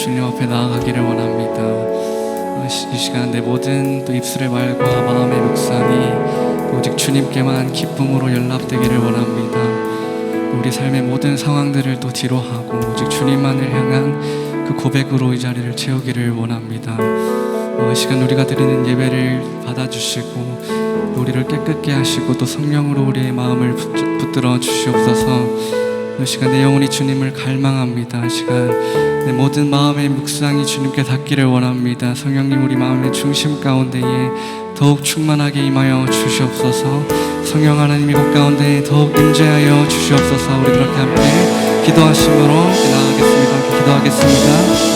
주님 앞에 나아가기를 원합니다. 이 시간 내 모든 또 입술의 말과 마음의 묵상이 오직 주님께만 기쁨으로 연락되기를 원합니다. 우리 삶의 모든 상황들을 또 뒤로 하고 오직 주님만을 향한 그 고백으로 이 자리를 채우기를 원합니다. 이 시간 우리가 드리는 예배를 받아주시고 우리를 깨끗게 하시고 또 성령으로 우리의 마음을 붙들어 주시옵소서. 이 시간 내 영혼이 주님을 갈망합니다. 이 시간 내 모든 마음의 묵상이 주님께 닿기를 원합니다. 성령님 우리 마음의 중심 가운데에 더욱 충만하게 임하여 주시옵소서. 성령 하나님 이곳 가운데 더욱 임재하여 주시옵소서. 우리 그렇게 함께 기도하심으로 나아가겠습니다. 기도하겠습니다.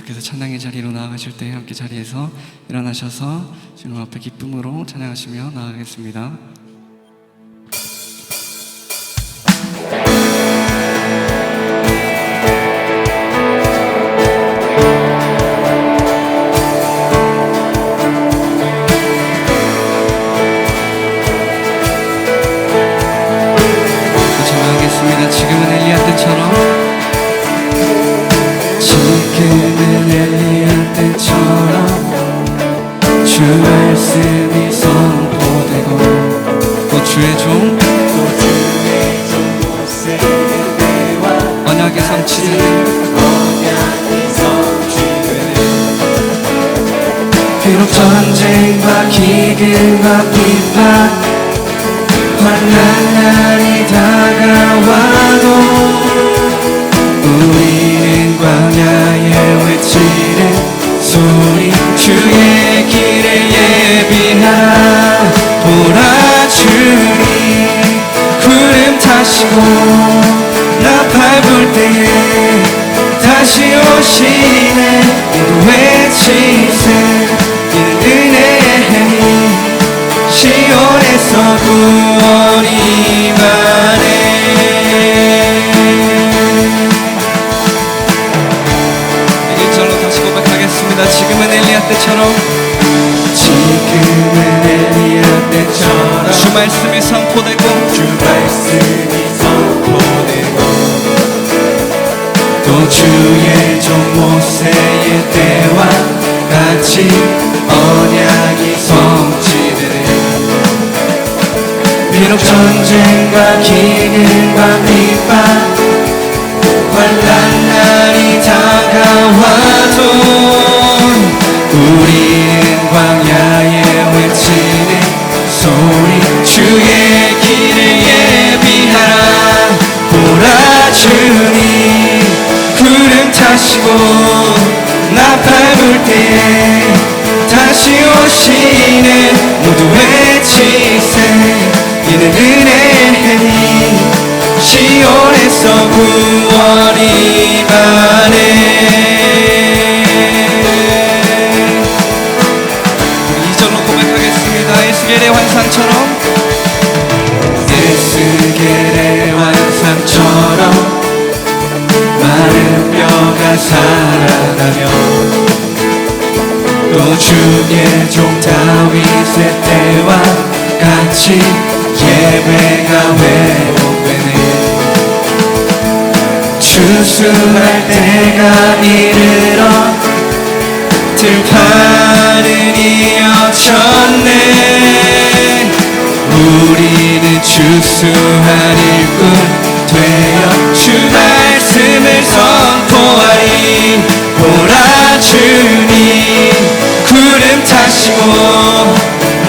주님께서 찬양의 자리로 나아가실 때 함께 자리에서 일어나셔서 주님 앞에 기쁨으로 찬양하시며 나아가겠습니다. 지금은 엘리야 때처럼 주 말씀이 선포되고 또 주의 종 모세의 때와 언약이 성취되는 비록 전쟁과 기근과 비판 환난 날이 다가와도 우리는 광야에 외치는 소리 주의 길을 예비하라. 보라 주님 구름 타시고 나 밟을 때에 다시 오시네. 모두 외치세 이는 은혜의 힘 시온에서 구원이 임하네. 1절로 다시 고백하겠습니다. 지금은 엘리야 때처럼 주 말씀이 선포되고 또 주의 종 모세의 때와 같이 언약이 성취되네. 비록 전쟁과 기근과 비판 환난 날이 다가와도 우리는 광야에 외치는 소리 주의 길을 예비하라. 보라 주님 구름 타시고 나 밟을 때에 다시 오시네. 모두 외치세 이는 은혜의 힘 시온에서 구원이 임하네. 우리 2절로 고백하겠습니다. 에스겔의 환상처럼 에스겔의 환상처럼 마른 뼈가 살아나며 또 주의 종 다윗의 때와 같이 예배가 회복되네. 추수할 때가 이르러 들판은 이어졌네. 우리는 추수할 일꾼 되어 주 말씀을 선포하리. 보라 주님 구름 타시고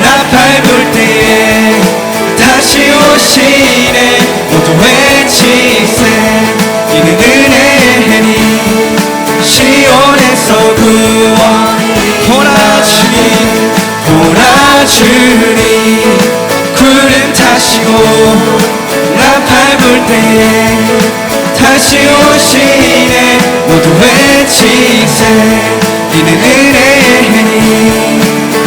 나 밟을 때에 다시 오시네. 모두 외치세 이는 은혜의 힘 시온에서 구원. 보라 주님 보라 주님 구름 타시고 나 밟을 때에 다시 오시네. 모두 외치세 이는 은혜의 힘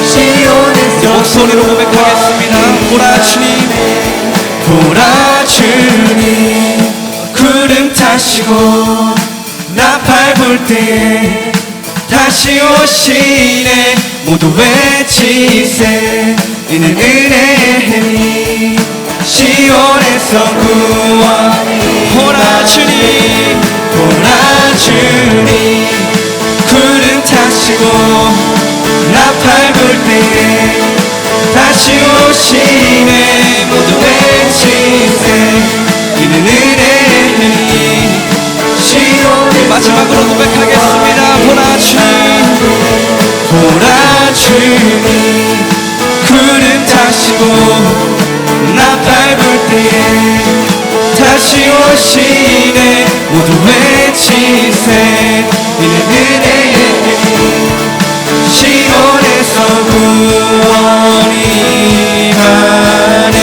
시온에서. 목소리로 고백하겠습니다. 보라 주님 보라 주님 구름 타시고 나 밟을 때에 다시 오시네. 모두 외치세 이는 은혜의 힘 시온에서 구원. 보라 주님 보라 주님 구름 타시고 나 밟을 때에 다시 오시네. 모두 외치세 이는 은혜의 힘 시온에서. 마지막으로 고백하겠습니다. 보라 주님 보라 주님 구름 타시고 나 밟을 때에 다시 오시네. 모두 외치세 이는 은혜의 힘 시온에서 구원이 임하네.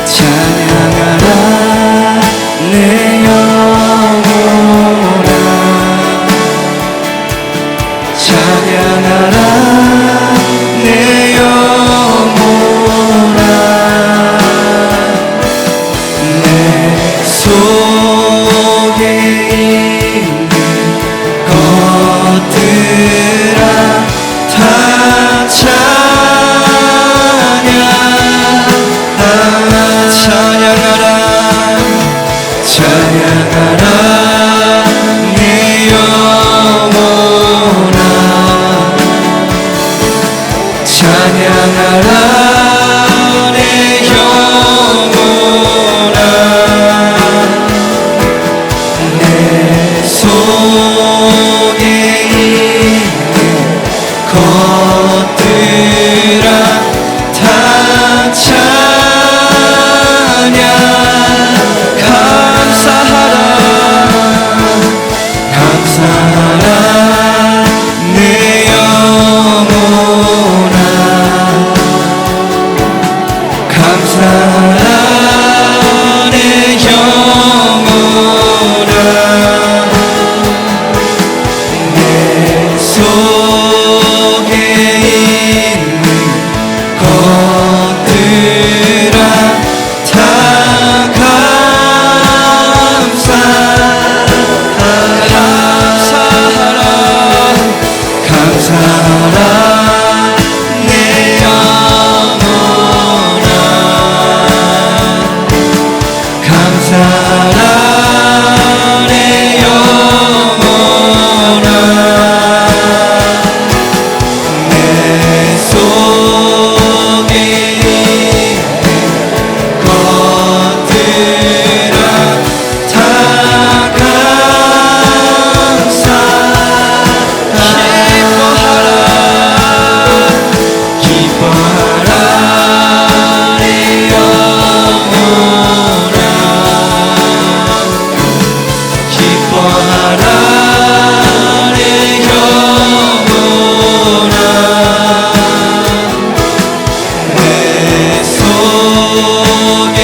찬양하라 찬양하라 내 영혼아 내 속에 있는 것들아 다 찬양 감사하라 감사하라 내 영혼아 감사하라 내 영혼아 내 속에 있는 것들아 다 감사하라 내 영혼아 감사하라 내 영혼아 내 속에 있는 것들아 다 기뻐하라 내 영혼아 기뻐하라 내 영혼아 내 속에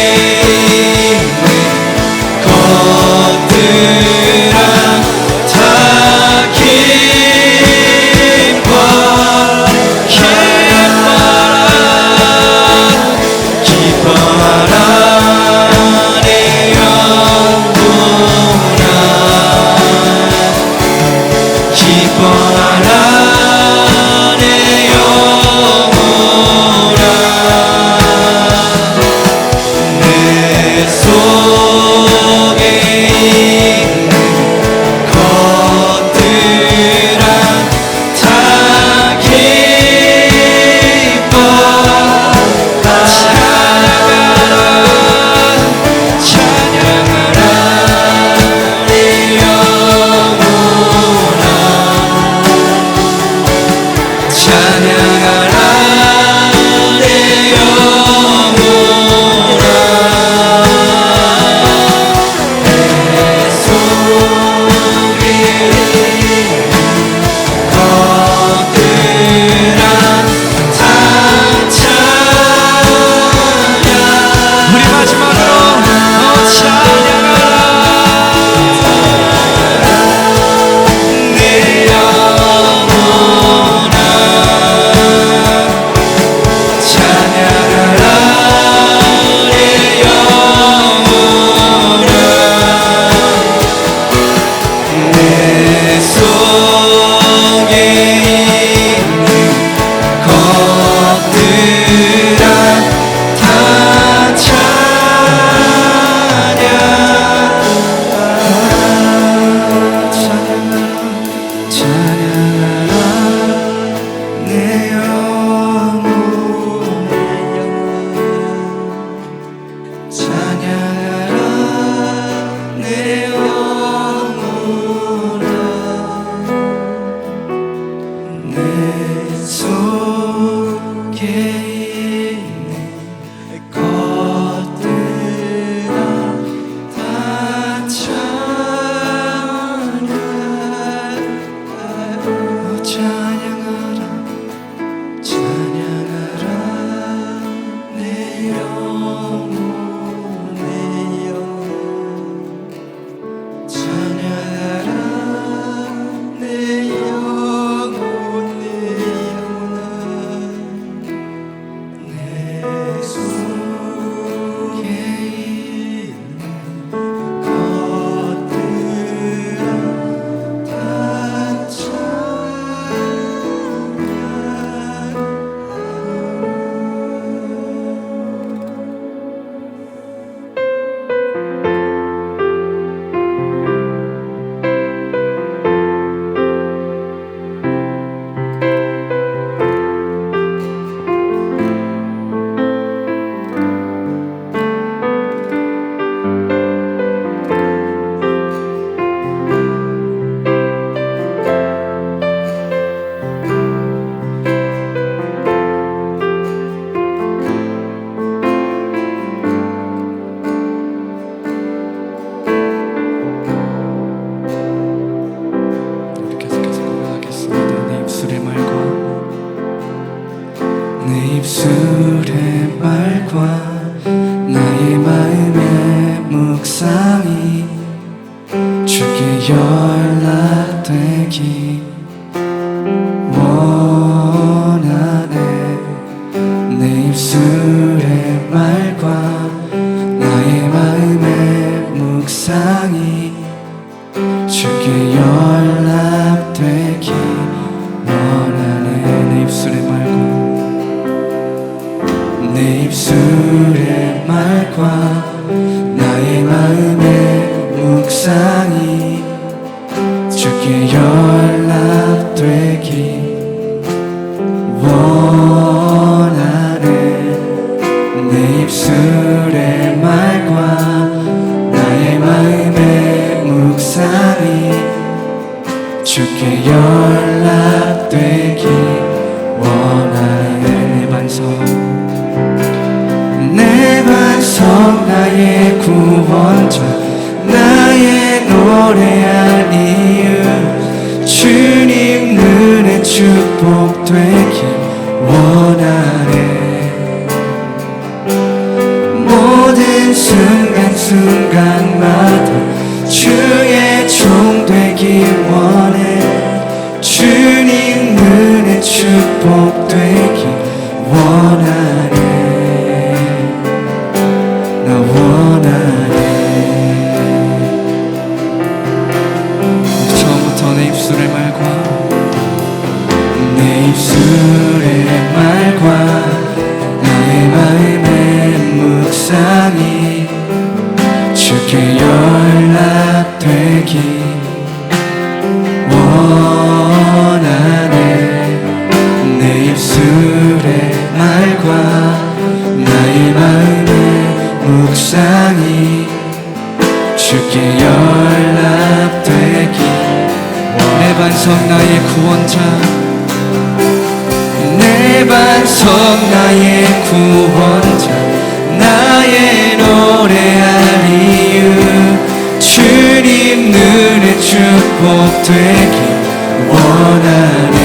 있는 것들아 다 기뻐하라 내 영혼아 기뻐하라 내 영혼아 내 속에 있는 것들아 다 기뻐 찬양하라 내 영혼아 찬양하라 내 영혼아 내 속에 있는 것들아 다 찬양 우리 마지막으로 찬양하라 내 영혼아 찬양하라 내 영혼아 내 속에 있는 것들아 다 찬양하라 내 영혼아 찬양하라 내 영혼아 내 속에 있는 것들아 다 찬양하라 찬양하라 내 영혼 내 영혼 찬양하라 내 영혼 내 영혼 내 입술의 말과 나의 마음의 묵상이 주께 연락되기 원하네. 내 입술의 말과 나의 마음의 묵상이 주께 연락되기 원하네. 내 입술의 말과 내 입술의 말과 나의 마음의 묵상이 주께 연락되기 원하네. 내 입술의 말과 나의 마음의 묵상이 주께 연락되기 원하네. 내 반석 나의 구원자 나의 노래할 이유 주님 눈에 축복되기 원하네. 모든 순간순간마다 주의 종 되기 원해. 주님 눈에 축복되기 원하네. 나 원하네. 처음부터 내 입술의 말과 내 입술의 말과 나의 마음의 묵상이 주께 연락되기 원하네. 내 입술의 말과 나의 마음의 묵상이 주께 연락되기 내 반석 나의 구원자 내 반석 나의 구원자 나의 노래할 이유 주님 눈에 축복되기 원하네.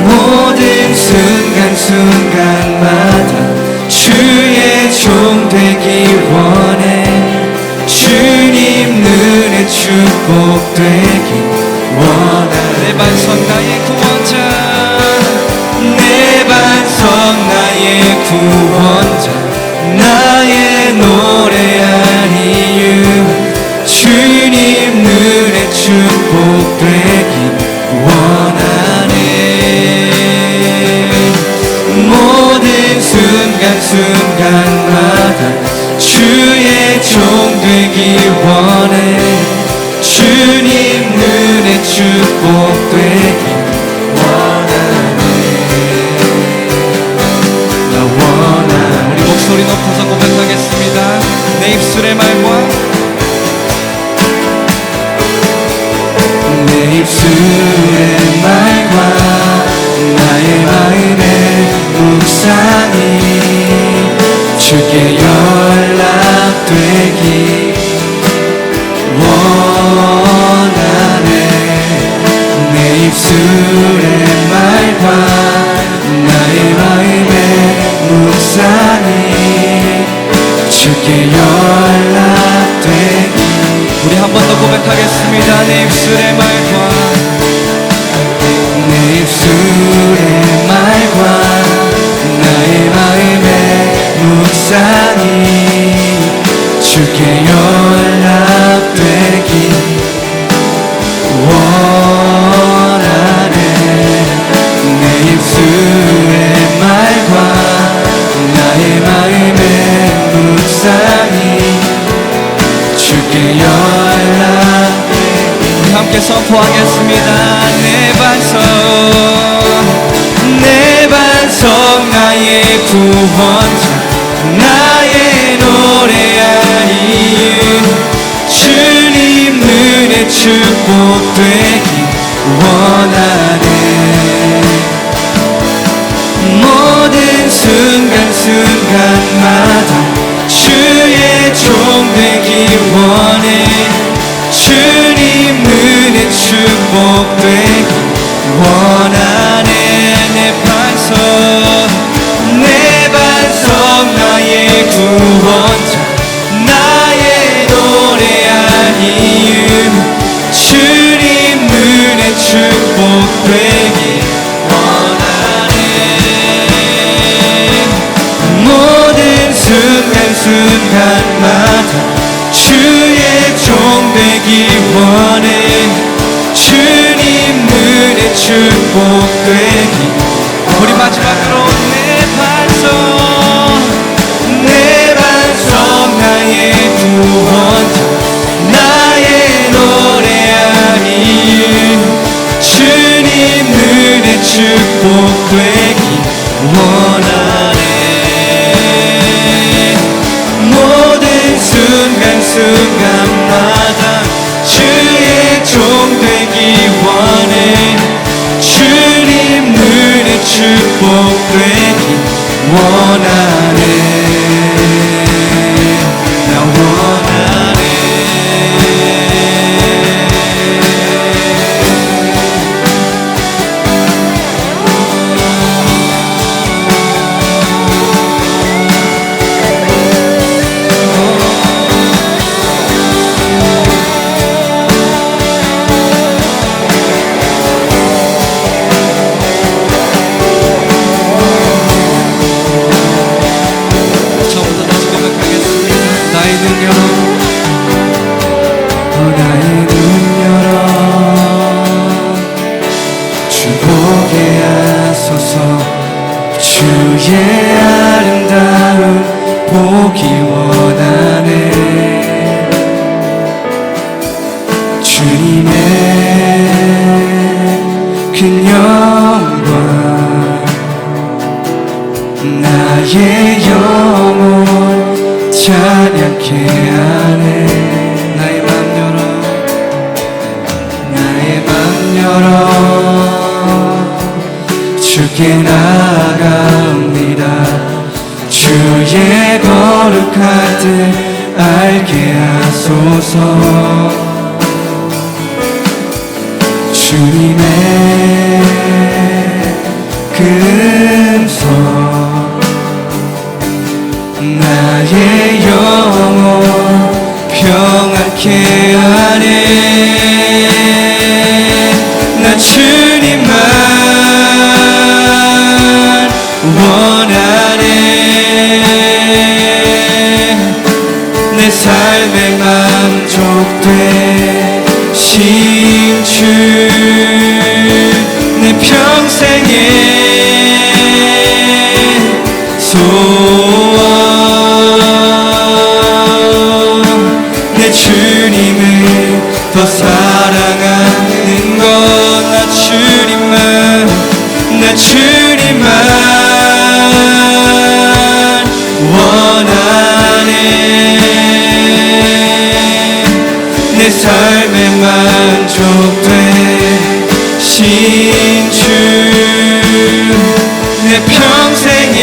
모든 순간순간마다 주의 종 되기 원해. 주님 눈에 축복되기 원하네. 내 반석 나의 구원자 내 반석 나의 구원자 나의 노래할 이유 주님 눈에 축복되기 원하네. 모든 순간순간마다 주의 종 되기 원해. 주님 눈에 축복되기 원하네. 나 원하네. 우리 목소리 높여서 고백하겠습니다. 내 입술의 말과 내 입술의 말과 나의 마음의 묵상이 주께 연락되기 원하네. 내 입술의 말과 나의 마음의 묵상이 주께 연락되기 우리 한 번 더 고백하겠습니다. 내 입술의 말과 내 입술의 말과 나의 마음의 묵상이 주께 연락되기 원하네. 내 입술의 말과 나의 마음의 묵상이 주께 연락되기 우리 함께 선포하겠습니다. 내 반석 나의 구원자 나의 노래할 이유 주님 눈에 축복되기 원하네. 모든 순간순간마다 주의 종 되기 원해. 주님 눈에 축복되기 원하네. 내 축복되기. 우리 마지막으로 내 반성 나의 구원자 나의 노래하니 주님 은혜 축복되기 원하네. 모든 순간순간마다 주의 종 되기 원해. 주님 은혜 축복되기 원하네. 나 원하네. 주의 아름다운 보기 원하네. 주님의 큰 영광 나의 영혼 찬양케 하네. 나의 맘 열어 나의 맘 열어 주께 나아갑니다. 주의 거룩한 뜻 알게 하소서. 주님의 그 음성 나의 영혼 평안케 하네. 나 주님만 원하네. 내 삶에 만족되신 주 내 평생의 소원 내 주님을 더 사랑하는 것. 나 주님만 나 주님만 원하네. 내 삶에 만족되신 주 내 평생의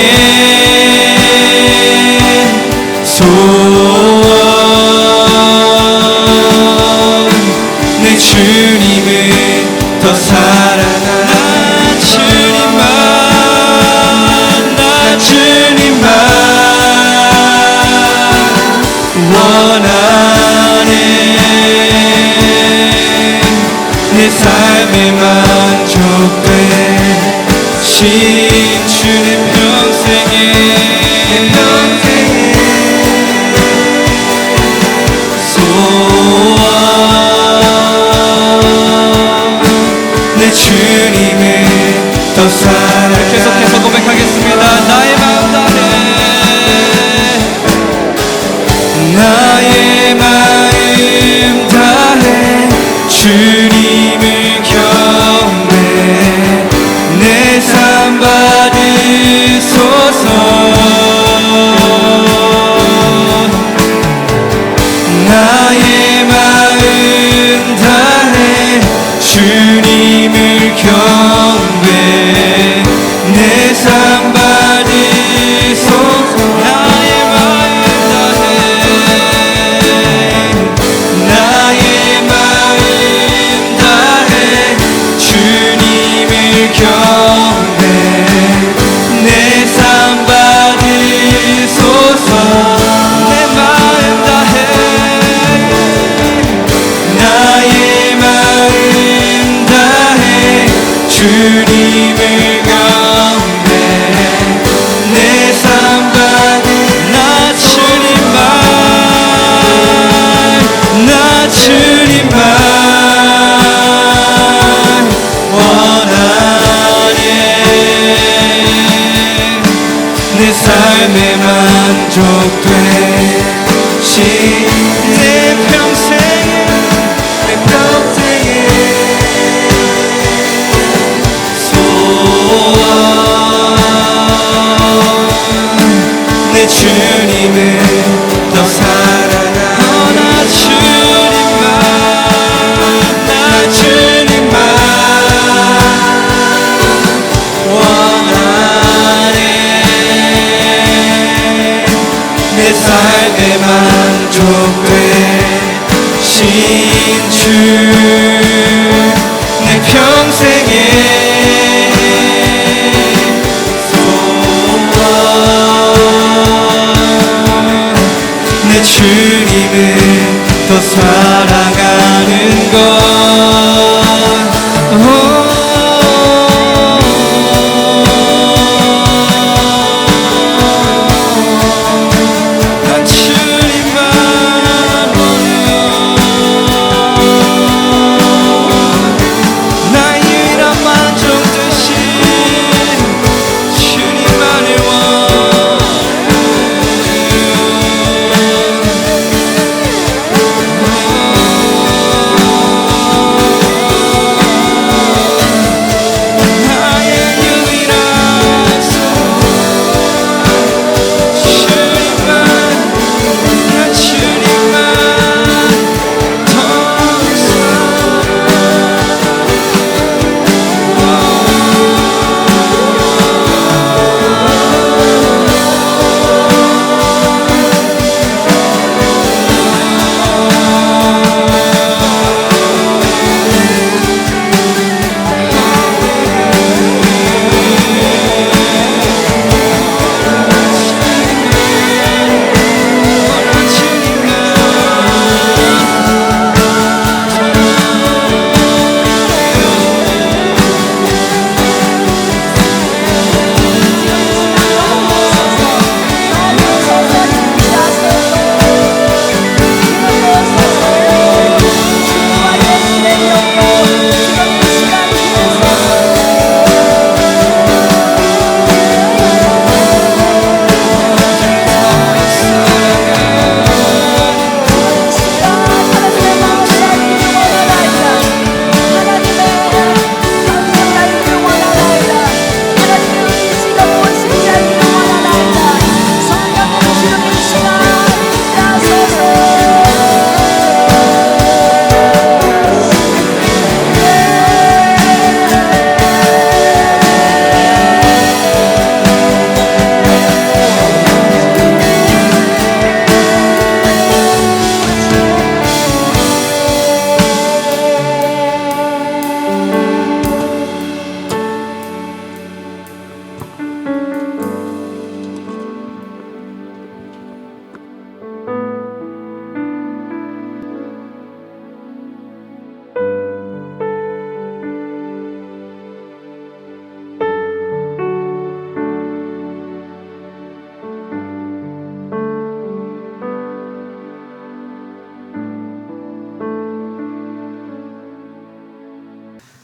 소원 내 주님을 더 사랑하는 주님만 나 주님만 원하네. 내 삶에 만족되신 주의 평생에 소원 내 주님을 더 사랑. 계속해서 고백하겠습니다. 나의 마음 다해 나의 마음 다해 주님을 경배 내 삶 받으소서. 나의 마음 다해 주님을 경배 내 삶 받으소서. 나의 마음 다해 나의 마음 다해 주님을 경배 내 삶 받으소서. 내 마음 다해 나의 마음 다해 주님을 경배 삶에 만족되신 내 평생에 소원 내 주님을 더 사랑하는 나 주님만 원하네 내 삶에 만족되신 주 내 평생에 소원 내 주님을 더 사랑하는 것 난 주님만 나의 유일한 만족 되신 주님만을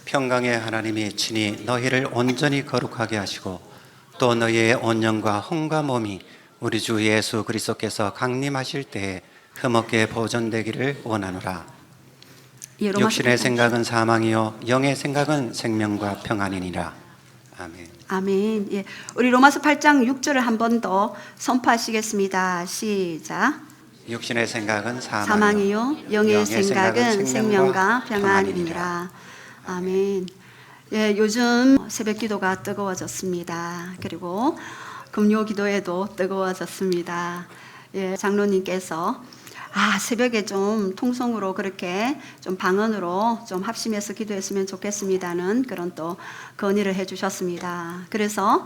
평강의 하나님이 친히 너희를 온전히 거룩하게 하시고 또 너희의 온 영과 혼과 몸이 우리 주 예수 그리스도께서 강림하실 때에 흠없게 보존되기를 원하노라. 육신의 생각은 사망이요 영의 생각은 생명과 평안이니라. 아멘. 아멘. 예, 우리 로마서 8장 6절을 한 번 더 선포하시겠습니다. 시작. 육신의 생각은 사망이요 영의 생각은 생명과 평안이니라. 아멘. 예, 요즘 새벽 기도가 뜨거워졌습니다. 그리고 금요 기도에도 뜨거워졌습니다. 예, 장로님께서 새벽에 좀 통성으로 그렇게 좀 방언으로 좀 합심해서 기도했으면 좋겠습니다는 그런 또 건의를 해주셨습니다. 그래서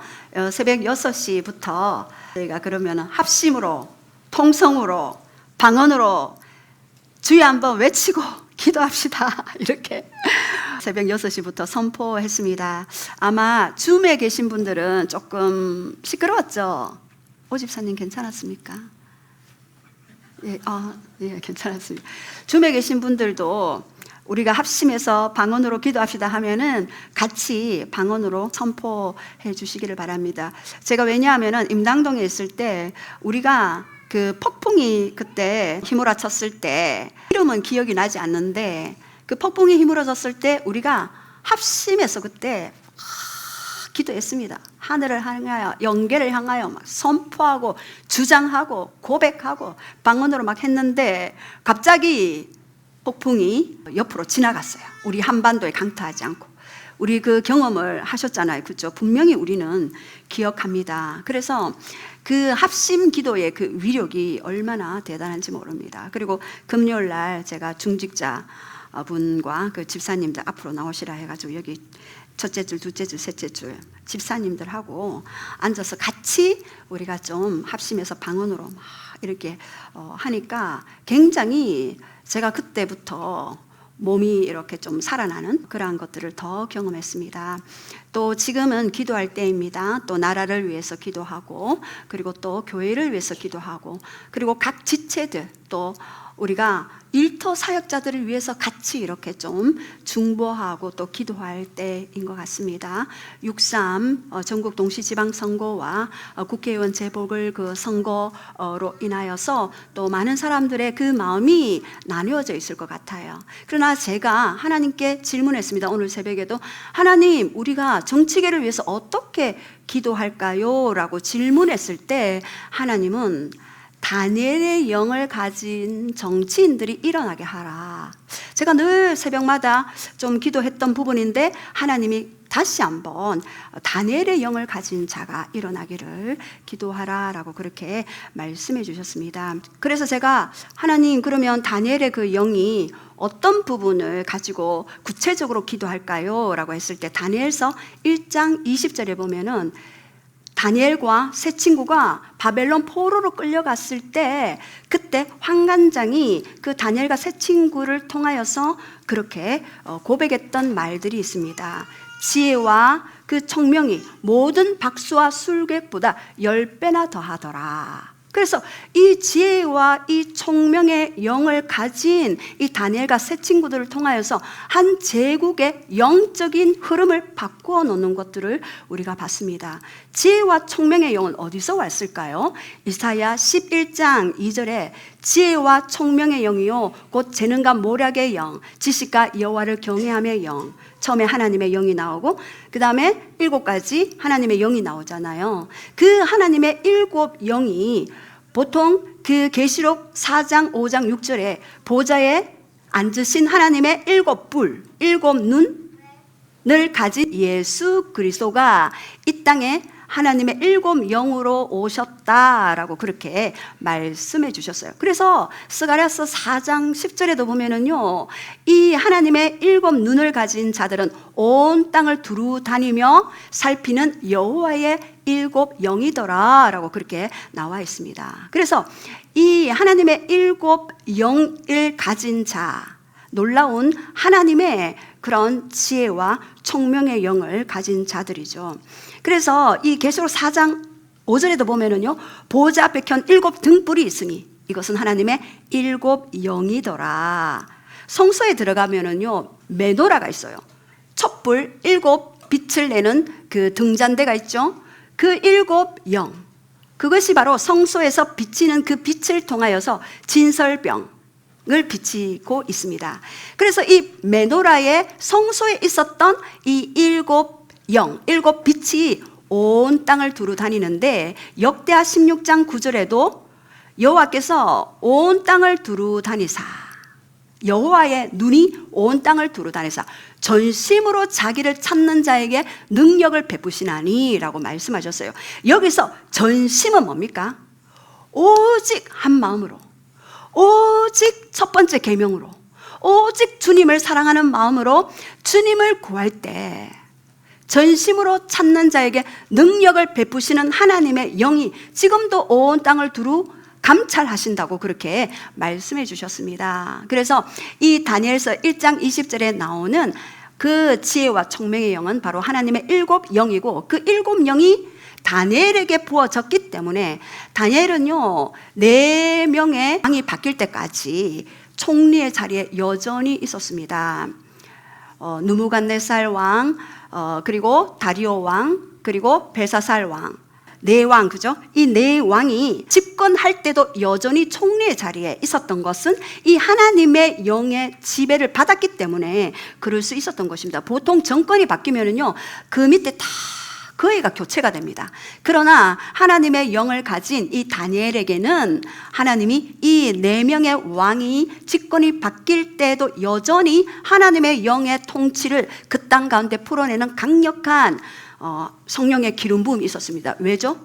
새벽 6시부터 저희가 그러면 합심으로 통성으로 방언으로 주여 한번 외치고 기도합시다. 이렇게 새벽 6시부터 선포했습니다. 아마 줌에 계신 분들은 조금 시끄러웠죠? 오 집사님 괜찮았습니까? 예, 예, 괜찮았습니다. 줌에 계신 분들도 우리가 합심해서 방언으로 기도합시다 하면은 같이 방언으로 선포해 주시기를 바랍니다. 제가 왜냐하면은 임당동에 있을 때 우리가 그 폭풍이 그때 휘몰아쳤을 때 이름은 기억이 나지 않는데 그 폭풍이 휘몰아쳤을 때 우리가 합심해서 그때 기도했습니다. 하늘을 향하여 영계를 향하여 막 선포하고 주장하고 고백하고 방언으로 막 했는데 갑자기 폭풍이 옆으로 지나갔어요. 우리 한반도에 강타하지 않고. 우리 그 경험을 하셨잖아요. 그렇죠? 분명히 우리는 기억합니다. 그래서 그 합심 기도의 그 위력이 얼마나 대단한지 모릅니다. 그리고 금요일 날 제가 중직자 분과 그 집사님들 앞으로 나오시라 해가지고 여기 첫째 줄, 둘째 줄, 셋째 줄 집사님들하고 앉아서 같이 우리가 좀 합심해서 방언으로 막 이렇게 하니까 굉장히 제가 그때부터 몸이 이렇게 좀 살아나는 그러한 것들을 더 경험했습니다. 또 지금은 기도할 때입니다. 또 나라를 위해서 기도하고 그리고 또 교회를 위해서 기도하고 그리고 각 지체들 또 우리가 일터 사역자들을 위해서 같이 이렇게 좀 중보하고 또 기도할 때인 것 같습니다. 6.3 전국 동시지방선거와 국회의원 재보궐 그 선거로 인하여서 또 많은 사람들의 그 마음이 나누어져 있을 것 같아요. 그러나 제가 하나님께 질문했습니다. 오늘 새벽에도 하나님 우리가 정치계를 위해서 어떻게 기도할까요? 라고 질문했을 때 하나님은 다니엘의 영을 가진 정치인들이 일어나게 하라. 제가 늘 새벽마다 좀 기도했던 부분인데 하나님이 다시 한번 다니엘의 영을 가진 자가 일어나기를 기도하라라고 그렇게 말씀해 주셨습니다. 그래서 제가 하나님 그러면 다니엘의 그 영이 어떤 부분을 가지고 구체적으로 기도할까요? 라고 했을 때 다니엘서 1장 20절에 보면은 다니엘과 세 친구가 바벨론 포로로 끌려갔을 때 그때 환관장이 그 다니엘과 세 친구를 통하여서 그렇게 고백했던 말들이 있습니다. 지혜와 그 청명이 모든 박수와 술객보다 10배나 더하더라. 그래서 이 지혜와 이 총명의 영을 가진 이 다니엘과 세 친구들을 통하여서 한 제국의 영적인 흐름을 바꾸어 놓는 것들을 우리가 봤습니다. 지혜와 총명의 영은 어디서 왔을까요? 이사야 11장 2절에 지혜와 총명의 영이요 곧 재능과 모략의 영, 지식과 여호와를 경외함의 영. 처음에 하나님의 영이 나오고 그 다음에 7가지 하나님의 영이 나오잖아요. 그 하나님의 7 영이 보통 그 계시록 4장 5장 6절에 보좌에 앉으신 하나님의 7불 7눈을 가진 예수 그리스도가 이 땅에 하나님의 7 영으로 오셨다라고 그렇게 말씀해 주셨어요. 그래서 스가랴서 4장 10절에도 보면은요, 이 하나님의 7 눈을 가진 자들은 온 땅을 두루 다니며 살피는 여호와의 7 영이더라라고 그렇게 나와 있습니다. 그래서 이 하나님의 7 영을 가진 자, 놀라운 하나님의 그런 지혜와 총명의 영을 가진 자들이죠. 그래서 이 계시록 4장 5절에도 보면은요, 보좌 앞에 켠 7 등불이 있으니 이것은 하나님의 7 영이더라. 성소에 들어가면은요, 메노라가 있어요. 촛불 7 빛을 내는 그 등잔대가 있죠. 그 7 영, 그것이 바로 성소에서 비치는 그 빛을 통하여서 진설병 을 비치고 있습니다. 그래서 이 메노라의 성소에 있었던 이 7 영, 7 빛이 온 땅을 두루 다니는데 역대하 16장 9절에도 여호와께서 온 땅을 두루 다니사, 여호와의 눈이 온 땅을 두루 다니사 전심으로 자기를 찾는 자에게 능력을 베푸시나니 라고 말씀하셨어요. 여기서 전심은 뭡니까? 오직 한 마음으로, 오직 첫 번째 계명으로, 오직 주님을 사랑하는 마음으로 주님을 구할 때 전심으로 찾는 자에게 능력을 베푸시는 하나님의 영이 지금도 온 땅을 두루 감찰하신다고 그렇게 말씀해 주셨습니다. 그래서 이 다니엘서 1장 20절에 나오는 그 지혜와 총명의 영은 바로 하나님의 7 영이고 그 7 영이 다니엘에게 부어졌기 때문에 다니엘은요 4명의 왕이 바뀔 때까지 총리의 자리에 여전히 있었습니다. 느부갓네살 왕, 그리고 다리오 왕, 그리고 벨사살 왕, 네 왕, 그죠? 이 네 왕이 집권할 때도 여전히 총리의 자리에 있었던 것은 이 하나님의 영의 지배를 받았기 때문에 그럴 수 있었던 것입니다. 보통 정권이 바뀌면은요, 그 밑에 다 거의가 교체가 됩니다. 그러나 하나님의 영을 가진 이 다니엘에게는 하나님이 이 네 명의 왕이 집권이 바뀔 때도 여전히 하나님의 영의 통치를 그 땅 가운데 풀어내는 강력한 성령의 기름 부음이 있었습니다. 왜죠?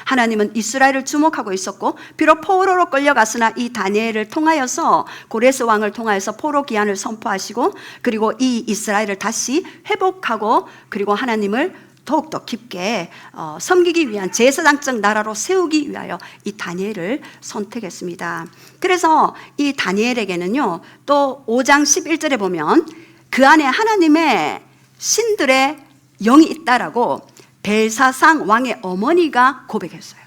하나님은 이스라엘을 주목하고 있었고, 비록 포로로 끌려갔으나 이 다니엘을 통하여서, 고레스 왕을 통하여서 포로 기한을 선포하시고, 그리고 이 이스라엘을 다시 회복하고, 그리고 하나님을 더욱더 깊게 섬기기 위한 제사장적 나라로 세우기 위하여 이 다니엘을 선택했습니다. 그래서 이 다니엘에게는요, 또 5장 11절에 보면 그 안에 하나님의 신들의 영이 있다라고 벨사상 왕의 어머니가 고백했어요.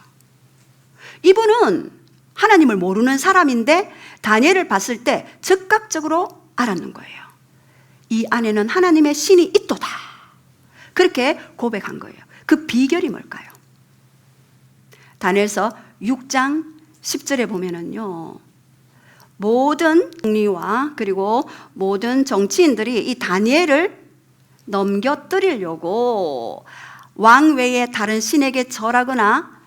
이분은 하나님을 모르는 사람인데 다니엘을 봤을 때 즉각적으로 알았는 거예요. 이 안에는 하나님의 신이 있도다, 그렇게 고백한 거예요. 그 비결이 뭘까요? 다니엘서 6장 10절에 보면은요, 모든 총리와 그리고 모든 정치인들이 이 다니엘을 넘겨뜨리려고 왕 외에 다른 신에게 절하거나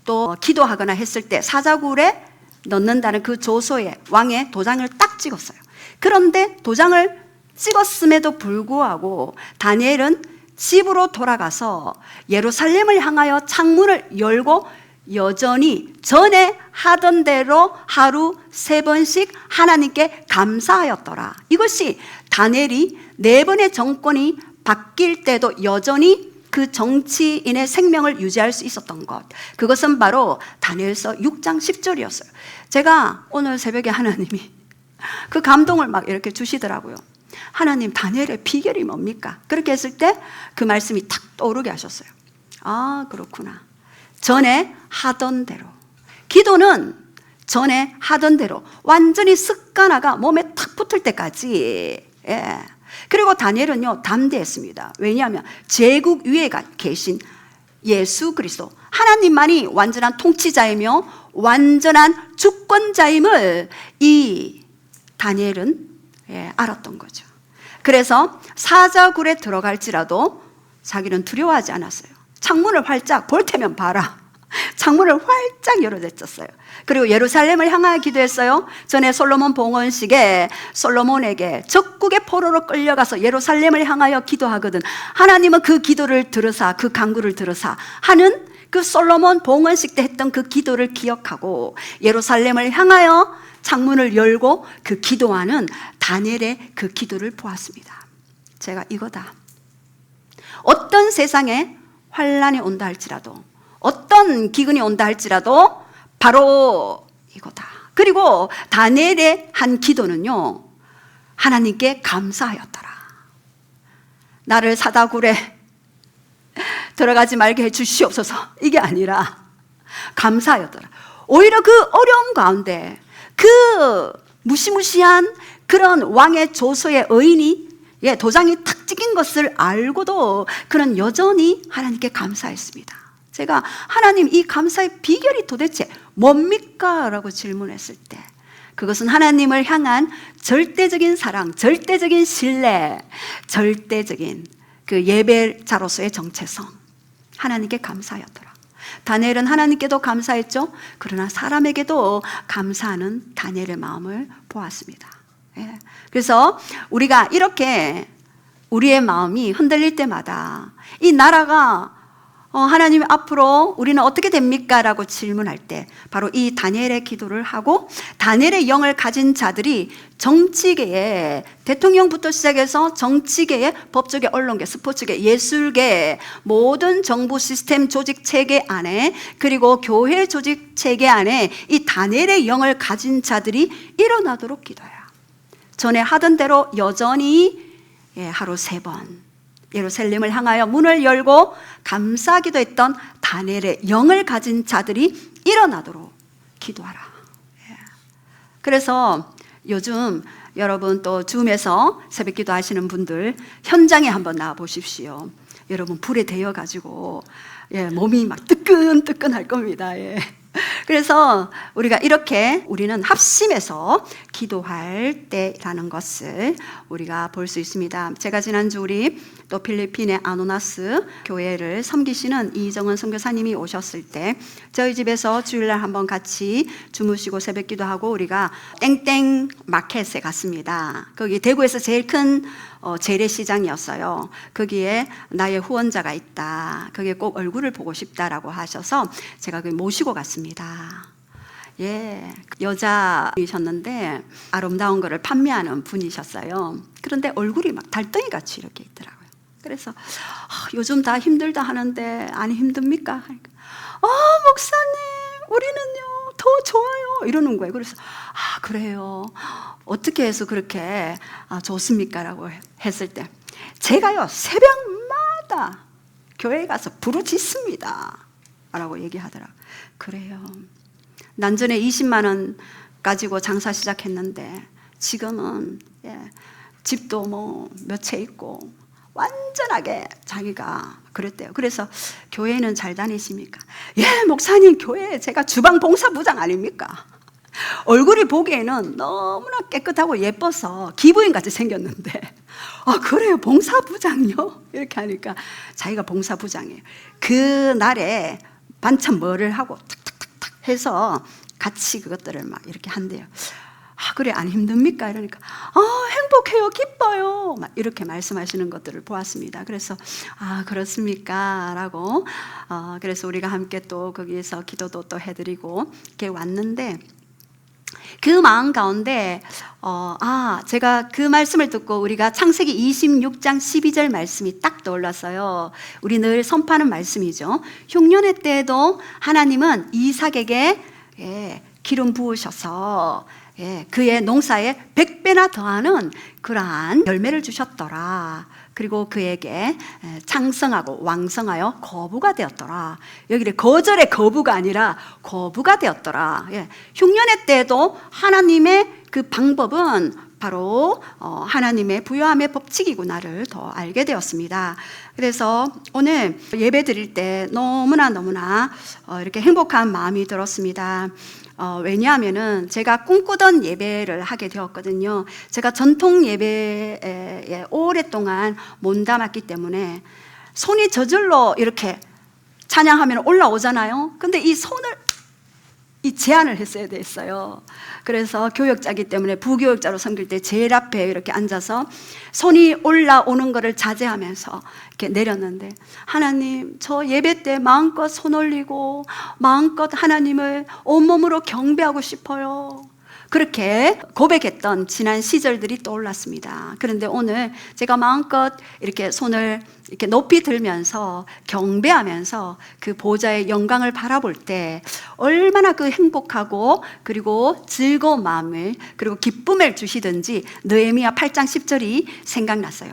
또 기도하거나 했을 때 사자굴에 넣는다는 그 조서에 왕의 도장을 딱 찍었어요. 그런데 도장을 찍었음에도 불구하고 다니엘은 집으로 돌아가서 예루살렘을 향하여 창문을 열고 여전히 전에 하던 대로 하루 3번씩 하나님께 감사하였더라. 이것이 다니엘이 4번의 정권이 바뀔 때도 여전히 그 정치인의 생명을 유지할 수 있었던 것, 그것은 바로 다니엘서 6장 10절이었어요. 제가 오늘 새벽에 하나님이 그 감동을 막 이렇게 주시더라고요. 하나님, 다니엘의 비결이 뭡니까? 그렇게 했을 때 그 말씀이 탁 떠오르게 하셨어요. 아, 그렇구나. 전에 하던 대로, 기도는 전에 하던 대로 완전히 습관화가 몸에 탁 붙을 때까지. 그리고 다니엘은요, 담대했습니다. 왜냐하면 제국 위에 계신 예수 그리스도, 하나님만이 완전한 통치자이며 완전한 주권자임을 이 다니엘은 알았던 거죠. 그래서 사자굴에 들어갈지라도 자기는 두려워하지 않았어요. 창문을 활짝, 볼 테면 봐라, 창문을 활짝 열어댔었어요. 그리고 예루살렘을 향하여 기도했어요. 전에 솔로몬 봉헌식에 솔로몬에게 적국의 포로로 끌려가서 예루살렘을 향하여 기도하거든 하나님은 그 기도를 들으사, 그 간구를 들으사 하는 그 솔로몬 봉헌식 때 했던 그 기도를 기억하고 예루살렘을 향하여 창문을 열고 그 기도하는 다니엘의 그 기도를 보았습니다. 제가 이거다. 어떤 세상에 환란이 온다 할지라도, 어떤 기근이 온다 할지라도 바로 이거다. 그리고 다니엘의 한 기도는요, 하나님께 감사하였더라. 나를 사다굴에 들어가지 말게 해 주시옵소서, 이게 아니라 감사하였더라. 오히려 그 어려움 가운데 그 무시무시한 그런 왕의 조서의 의인이 도장이 탁 찍힌 것을 알고도 그는 여전히 하나님께 감사했습니다. 제가 하나님, 이 감사의 비결이 도대체 뭡니까? 라고 질문했을 때 그것은 하나님을 향한 절대적인 사랑, 절대적인 신뢰, 절대적인 그 예배자로서의 정체성, 하나님께 감사하였더라. 다니엘은 하나님께도 감사했죠. 그러나 사람에게도 감사하는 다니엘의 마음을 보았습니다. 그래서 우리가 이렇게 우리의 마음이 흔들릴 때마다 이 나라가 하나님 앞으로 우리는 어떻게 됩니까? 라고 질문할 때 바로 이 다니엘의 기도를 하고, 다니엘의 영을 가진 자들이 정치계에, 대통령부터 시작해서 정치계에, 법조계, 언론계, 스포츠계, 예술계, 모든 정부 시스템 조직 체계 안에, 그리고 교회 조직 체계 안에 이 다니엘의 영을 가진 자들이 일어나도록 기도해요. 전에 하던 대로 여전히 하루 3번 예루살렘을 향하여 문을 열고 감사하기도 했던 다니엘의 영을 가진 자들이 일어나도록 기도하라. 그래서 요즘 여러분 또 줌에서 새벽기도 하시는 분들 현장에 한번 나와 보십시오. 여러분 불에 데여 가지고 몸이 막 뜨끈뜨끈할 겁니다. 그래서 우리가 이렇게 우리는 합심해서 기도할 때라는 것을 우리가 볼 수 있습니다. 제가 지난주 우리 또 필리핀의 아노나스 교회를 섬기시는 이정은 선교사님이 오셨을 때 저희 집에서 주일날 한번 같이 주무시고 새벽 기도하고 우리가 땡땡 마켓에 갔습니다. 거기 대구에서 제일 큰 재래시장이었어요. 거기에 나의 후원자가 있다. 거기에 꼭 얼굴을 보고 싶다라고 하셔서 제가 거기 모시고 갔습니다. 여자이셨는데 아름다운 거를 판매하는 분이셨어요. 그런데 얼굴이 막 달덩이 같이 이렇게 있더라고요. 그래서 요즘 다 힘들다 하는데 안 힘듭니까? 목사님 우리는요 더 좋아요 이러는 거예요. 그래서 그래요. 어떻게 해서 그렇게 좋습니까? 라고 했을 때 제가요 새벽마다 교회에 가서 부르짖습니다 라고 얘기하더라고요. 그래요. 난전에 20만 원 가지고 장사 시작했는데 지금은 집도 뭐 몇 채 있고 완전하게 자기가 그랬대요. 그래서 교회는 잘 다니십니까? 목사님 교회 제가 주방 봉사부장 아닙니까? 얼굴이 보기에는 너무나 깨끗하고 예뻐서 기부인 같이 생겼는데 그래요 봉사부장요? 이렇게 하니까 자기가 봉사부장이에요. 그 날에 반찬 뭐를 하고 탁탁탁탁 해서 같이 그것들을 막 이렇게 한대요. 그래 안 힘듭니까? 이러니까 행복해요, 기뻐요, 막 이렇게 말씀하시는 것들을 보았습니다. 그래서 그렇습니까? 라고 그래서 우리가 함께 또 거기에서 기도도 또 해드리고 이렇게 왔는데 그 마음 가운데 제가 그 말씀을 듣고 우리가 창세기 26장 12절 말씀이 딱 떠올랐어요. 우리 늘 선포하는 말씀이죠. 흉년의 때에도 하나님은 이삭에게 기름 부으셔서 그의 농사에 100배나 더하는 그러한 열매를 주셨더라. 그리고 그에게 창성하고 왕성하여 거부가 되었더라. 여기를 거절의 거부가 아니라 거부가 되었더라. 흉년의 때에도 하나님의 그 방법은 바로 하나님의 부요함의 법칙이구나를 더 알게 되었습니다. 그래서 오늘 예배 드릴 때 너무나 이렇게 행복한 마음이 들었습니다. 왜냐하면은 제가 꿈꾸던 예배를 하게 되었거든요. 제가 전통 예배에 오랫동안 몸담았기 때문에 손이 저절로 이렇게 찬양하면 올라오잖아요. 근데 이 손을 제한을 했어야 됐어요. 그래서 교역자이기 때문에 부교역자로 섬길 때 제일 앞에 이렇게 앉아서 손이 올라오는 것을 자제하면서 이렇게 내렸는데 하나님 저 예배 때 마음껏 손 올리고 마음껏 하나님을 온몸으로 경배하고 싶어요. 그렇게 고백했던 지난 시절들이 떠올랐습니다. 그런데 오늘 제가 마음껏 이렇게 손을 이렇게 높이 들면서 경배하면서 그 보좌의 영광을 바라볼 때 얼마나 그 행복하고 그리고 즐거운 마음을 그리고 기쁨을 주시든지 느헤미야 8장 10절이 생각났어요.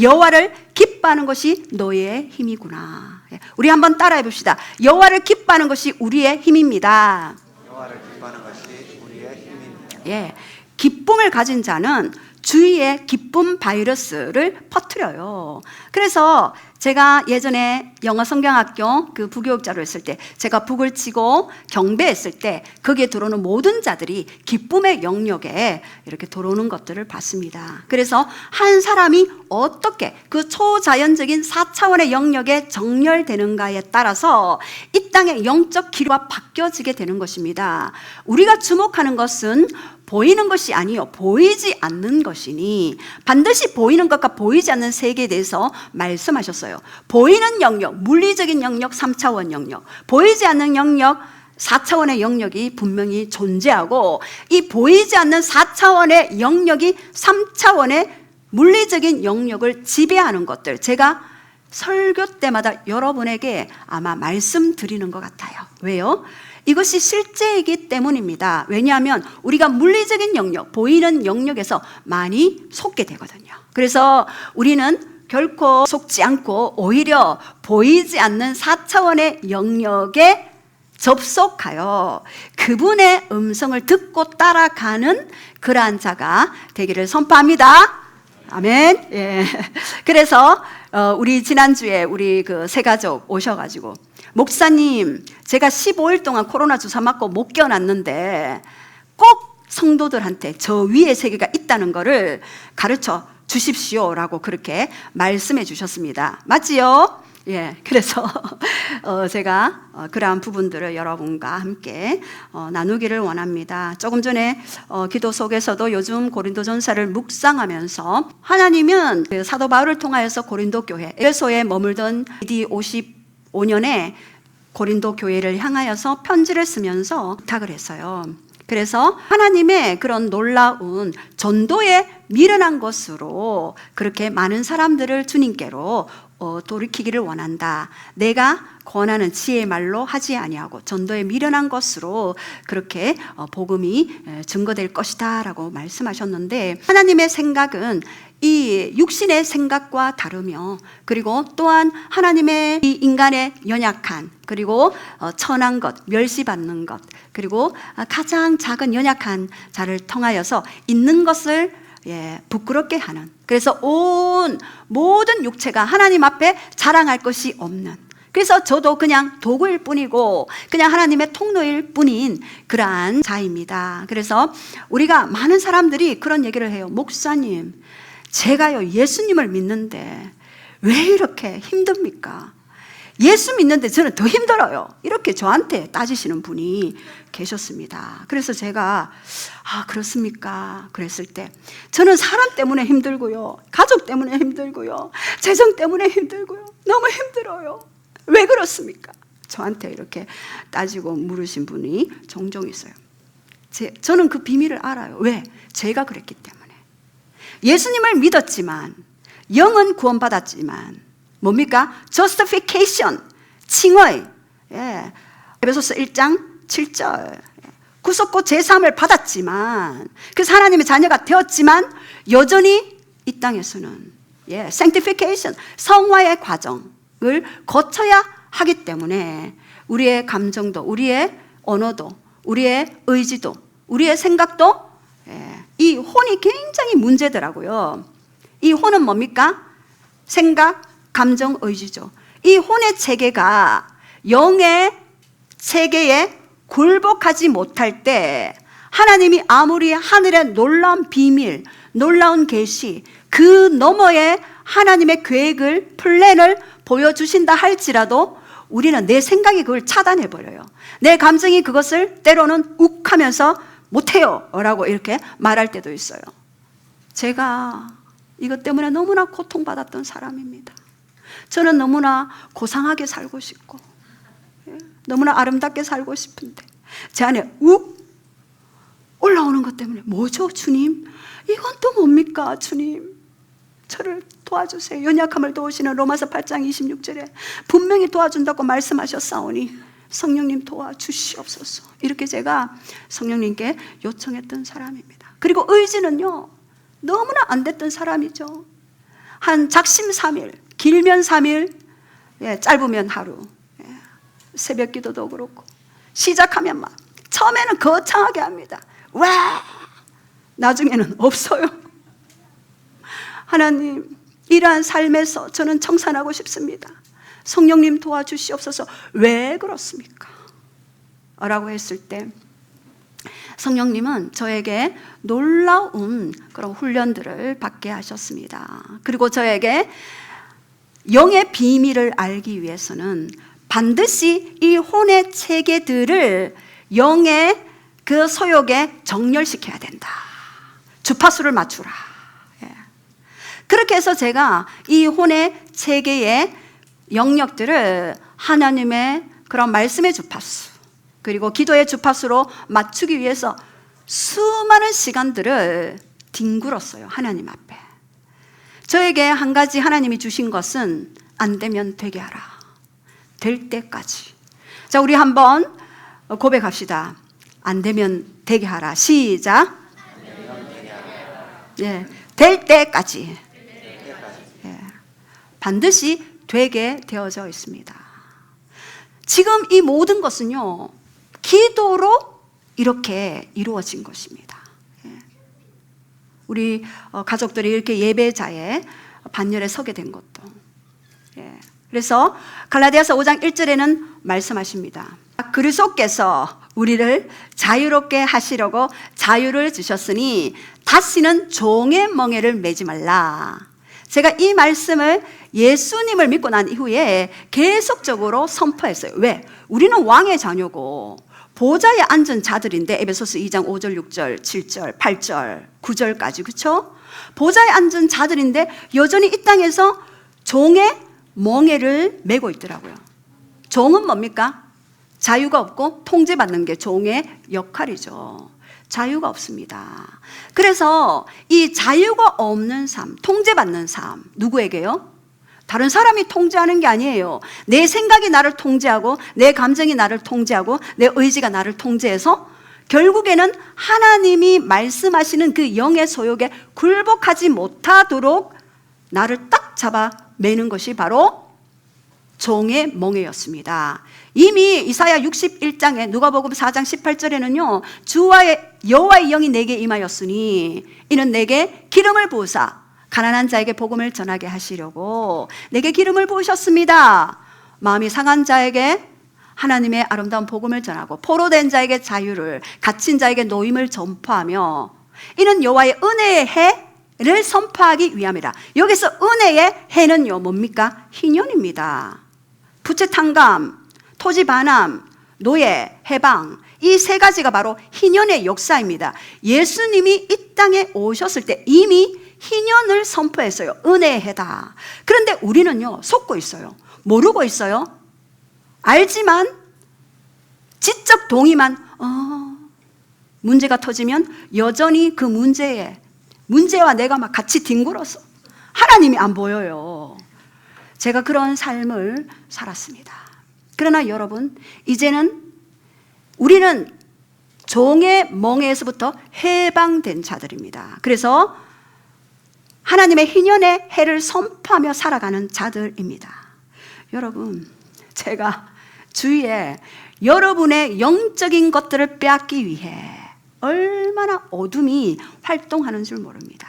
여호와를 기뻐하는 것이 너의 힘이구나. 우리 한번 따라해 봅시다. 여호와를 기뻐하는 것이 우리의 힘입니다. 여호와를 기뻐하는 것이 우리의 힘입니다. 기쁨을 가진 자는 주위에 기쁨 바이러스를 퍼뜨려요. 그래서 제가 예전에 영어 성경학교 그 부교육자로 했을 때 제가 북을 치고 경배했을 때 거기에 들어오는 모든 자들이 기쁨의 영역에 이렇게 들어오는 것들을 봤습니다. 그래서 한 사람이 어떻게 그 초자연적인 4차원의 영역에 정렬되는가에 따라서 이 땅의 영적 기류가 바뀌어지게 되는 것입니다. 우리가 주목하는 것은 보이는 것이 아니요 보이지 않는 것이니 반드시 보이는 것과 보이지 않는 세계에 대해서 말씀하셨어요. 보이는 영역, 물리적인 영역, 3차원 영역, 보이지 않는 영역, 4차원의 영역이 분명히 존재하고 이 보이지 않는 4차원의 영역이 3차원의 물리적인 영역을 지배하는 것들, 제가 설교 때마다 여러분에게 아마 말씀드리는 것 같아요. 왜요? 이것이 실제이기 때문입니다. 왜냐하면 우리가 물리적인 영역, 보이는 영역에서 많이 속게 되거든요. 그래서 우리는 결코 속지 않고 오히려 보이지 않는 4차원의 영역에 접속하여 그분의 음성을 듣고 따라가는 그러한 자가 되기를 선포합니다. 아멘. 예. 그래서 우리 지난주에 우리 그 세 가족 오셔가지고, 목사님, 제가 15일 동안 코로나 주사 맞고 못 깨어났는데 꼭 성도들한테 저 위의 세계가 있다는 것을 가르쳐 주십시오라고 그렇게 말씀해 주셨습니다. 맞지요? 예, 그래서 제가 그러한 부분들을 여러분과 함께 나누기를 원합니다. 조금 전에 기도 속에서도 요즘 고린도전서를 묵상하면서, 하나님은 그 사도 바울을 통하여서 고린도 교회, 에베소에 머물던 AD 55년에 고린도 교회를 향하여서 편지를 쓰면서 부탁을 했어요. 그래서 하나님의 그런 놀라운 전도에 미련한 것으로 그렇게 많은 사람들을 주님께로 돌이키기를 원한다. 내가 권하는 지혜의 말로 하지 아니하고 전도에 미련한 것으로 그렇게 복음이 증거될 것이다 라고 말씀하셨는데, 하나님의 생각은 이 육신의 생각과 다르며, 그리고 또한 하나님의 이 인간의 연약한, 그리고 천한 것, 멸시받는 것, 그리고 가장 작은 연약한 자를 통하여서 있는 것을 부끄럽게 하는, 그래서 온 모든 육체가 하나님 앞에 자랑할 것이 없는, 그래서 저도 그냥 도구일 뿐이고 그냥 하나님의 통로일 뿐인 그러한 자입니다. 그래서 우리가 많은 사람들이 그런 얘기를 해요. 목사님, 제가요 예수님을 믿는데 왜 이렇게 힘듭니까? 예수 믿는데 저는 더 힘들어요. 이렇게 저한테 따지시는 분이 계셨습니다. 그래서 제가 그렇습니까? 그랬을 때, 저는 사람 때문에 힘들고요, 가족 때문에 힘들고요, 재정 때문에 힘들고요, 너무 힘들어요. 왜 그렇습니까? 저한테 이렇게 따지고 물으신 분이 종종 있어요. 저는 그 비밀을 알아요. 왜? 제가 그랬기 때문에. 예수님을 믿었지만, 영은 구원받았지만 뭡니까? justification, 칭의. 에베소서 1장 7절. 구속고 제사함을 받았지만, 그래서 하나님의 자녀가 되었지만 여전히 이 땅에서는 sanctification, 성화의 과정을 거쳐야 하기 때문에 우리의 감정도, 우리의 언어도, 우리의 의지도, 우리의 생각도 이 혼이 굉장히 문제더라고요. 이 혼은 뭡니까? 생각, 감정, 의지죠. 이 혼의 체계가 영의 체계에 굴복하지 못할 때, 하나님이 아무리 하늘의 놀라운 비밀, 놀라운 계시, 그 너머에 하나님의 계획을, 플랜을 보여주신다 할지라도 우리는 내 생각이 그걸 차단해버려요. 내 감정이 그것을 때로는 욱하면서 못해요 라고 이렇게 말할 때도 있어요. 제가 이것 때문에 너무나 고통받았던 사람입니다. 저는 너무나 고상하게 살고 싶고 너무나 아름답게 살고 싶은데 제 안에 욱 올라오는 것 때문에, 뭐죠 주님? 이건 또 뭡니까 주님? 저를 도와주세요. 연약함을 도우시는 로마서 8장 26절에 분명히 도와준다고 말씀하셨사오니 성령님 도와주시옵소서. 이렇게 제가 성령님께 요청했던 사람입니다. 그리고 의지는요, 너무나 안 됐던 사람이죠. 한 작심 3일, 길면 3일, 짧으면 하루, 새벽 기도도 그렇고 시작하면 막 처음에는 거창하게 합니다. 와! 나중에는 없어요. 하나님, 이러한 삶에서 저는 청산하고 싶습니다. 성령님 도와주시옵소서. 왜 그렇습니까? 라고 했을 때 성령님은 저에게 놀라운 그런 훈련들을 받게 하셨습니다. 그리고 저에게 영의 비밀을 알기 위해서는 반드시 이 혼의 체계들을 영의 그 소욕에 정렬시켜야 된다. 주파수를 맞추라. 그렇게 해서 제가 이 혼의 체계의 영역들을 하나님의 그런 말씀의 주파수, 그리고 기도의 주파수로 맞추기 위해서 수많은 시간들을 뒹굴었어요. 하나님 앞에. 저에게 한 가지 하나님이 주신 것은 안 되면 되게 하라. 될 때까지. 자, 우리 한번 고백합시다. 안 되면 되게 하라. 시작. 될 때까지. 반드시 되게 되어져 있습니다. 지금 이 모든 것은요, 기도로 이렇게 이루어진 것입니다. 예. 우리 가족들이 이렇게 예배자에 반열에 서게 된 것도. 예. 그래서 갈라디아서 5장 1절에는 말씀하십니다. 그리스도께서 우리를 자유롭게 하시려고 자유를 주셨으니 다시는 종의 멍에를 매지 말라. 제가 이 말씀을 예수님을 믿고 난 이후에 계속적으로 선포했어요. 왜? 우리는 왕의 자녀고 보좌에 앉은 자들인데, 에베소서 2장 5절, 6절, 7절, 8절, 9절까지, 그렇죠? 보좌에 앉은 자들인데 여전히 이 땅에서 종의 멍에를 메고 있더라고요. 종은 뭡니까? 자유가 없고 통제받는 게 종의 역할이죠. 자유가 없습니다. 그래서 이 자유가 없는 삶, 통제받는 삶, 누구에게요? 다른 사람이 통제하는 게 아니에요. 내 생각이 나를 통제하고, 내 감정이 나를 통제하고, 내 의지가 나를 통제해서 결국에는 하나님이 말씀하시는 그 영의 소욕에 굴복하지 못하도록 나를 딱 잡아 매는 것이 바로 종의 멍에였습니다. 이미 이사야 61장에 누가복음 4장 18절에는요, 주와의 여호와의 영이 내게 임하였으니 이는 내게 기름을 부으사 가난한 자에게 복음을 전하게 하시려고 내게 기름을 부으셨습니다. 마음이 상한 자에게 하나님의 아름다운 복음을 전하고 포로된 자에게 자유를, 갇힌 자에게 노임을 전파하며 이는 여호와의 은혜의 해를 선포하기 위함이라. 여기서 은혜의 해는요 뭡니까? 희년입니다. 부채 탕감, 토지 반함, 노예, 해방, 이 세 가지가 바로 희년의 역사입니다. 예수님이 이 땅에 오셨을 때 이미 희년을 선포했어요. 은혜의 해다. 그런데 우리는요 속고 있어요. 모르고 있어요. 알지만 지적 동의만, 문제가 터지면 여전히 그 문제와 내가 막 같이 뒹굴어서 하나님이 안 보여요. 제가 그런 삶을 살았습니다. 그러나 여러분, 이제는 우리는 종의 멍에서부터 해방된 자들입니다. 그래서 하나님의 희년의 해를 선포하며 살아가는 자들입니다. 여러분, 제가 주위에 여러분의 영적인 것들을 빼앗기 위해 얼마나 어둠이 활동하는 줄 모릅니다.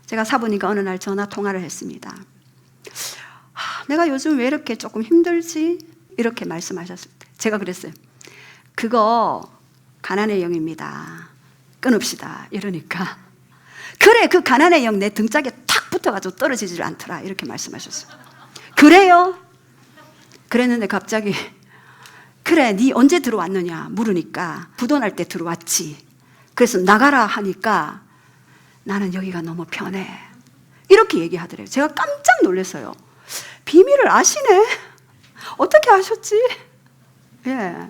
제가 사부님과 어느 날 전화 통화를 했습니다. 내가 요즘 왜 이렇게 조금 힘들지? 이렇게 말씀하셨을 때 제가 그랬어요. 그거 가난의 영입니다. 끊읍시다. 이러니까 그래, 그 가난의 영 내 등짝에 탁 붙어가지고 떨어지질 않더라. 이렇게 말씀하셨어요. 그래요? 그랬는데 갑자기 그래, 네 언제 들어왔느냐 물으니까 부도날 때 들어왔지. 그래서 나가라 하니까 나는 여기가 너무 편해. 이렇게 얘기하더래요. 제가 깜짝 놀랐어요. 비밀을 아시네? 어떻게 아셨지? 예.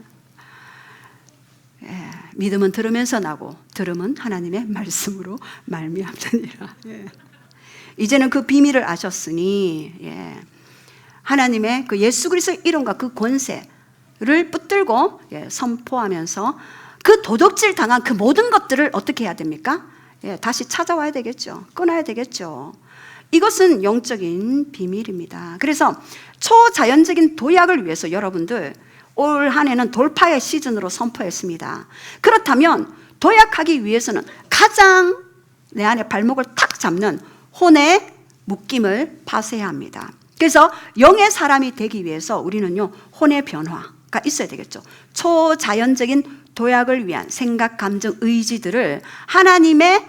믿음은 들으면서 나고 들음은 하나님의 말씀으로 말미암느니라. 예. 이제는 그 비밀을 아셨으니 하나님의 그 예수 그리스도의 이름과 그 권세를 붙들고 선포하면서 그 도둑질 당한 그 모든 것들을 어떻게 해야 됩니까? 다시 찾아와야 되겠죠. 끊어야 되겠죠. 이것은 영적인 비밀입니다. 그래서 초자연적인 도약을 위해서 여러분들 올 한 해는 돌파의 시즌으로 선포했습니다. 그렇다면 도약하기 위해서는 가장 내 안에 발목을 탁 잡는 혼의 묶임을 파쇄해야 합니다. 그래서 영의 사람이 되기 위해서 우리는요 혼의 변화가 있어야 되겠죠. 초자연적인 도약을 위한 생각, 감정, 의지들을 하나님의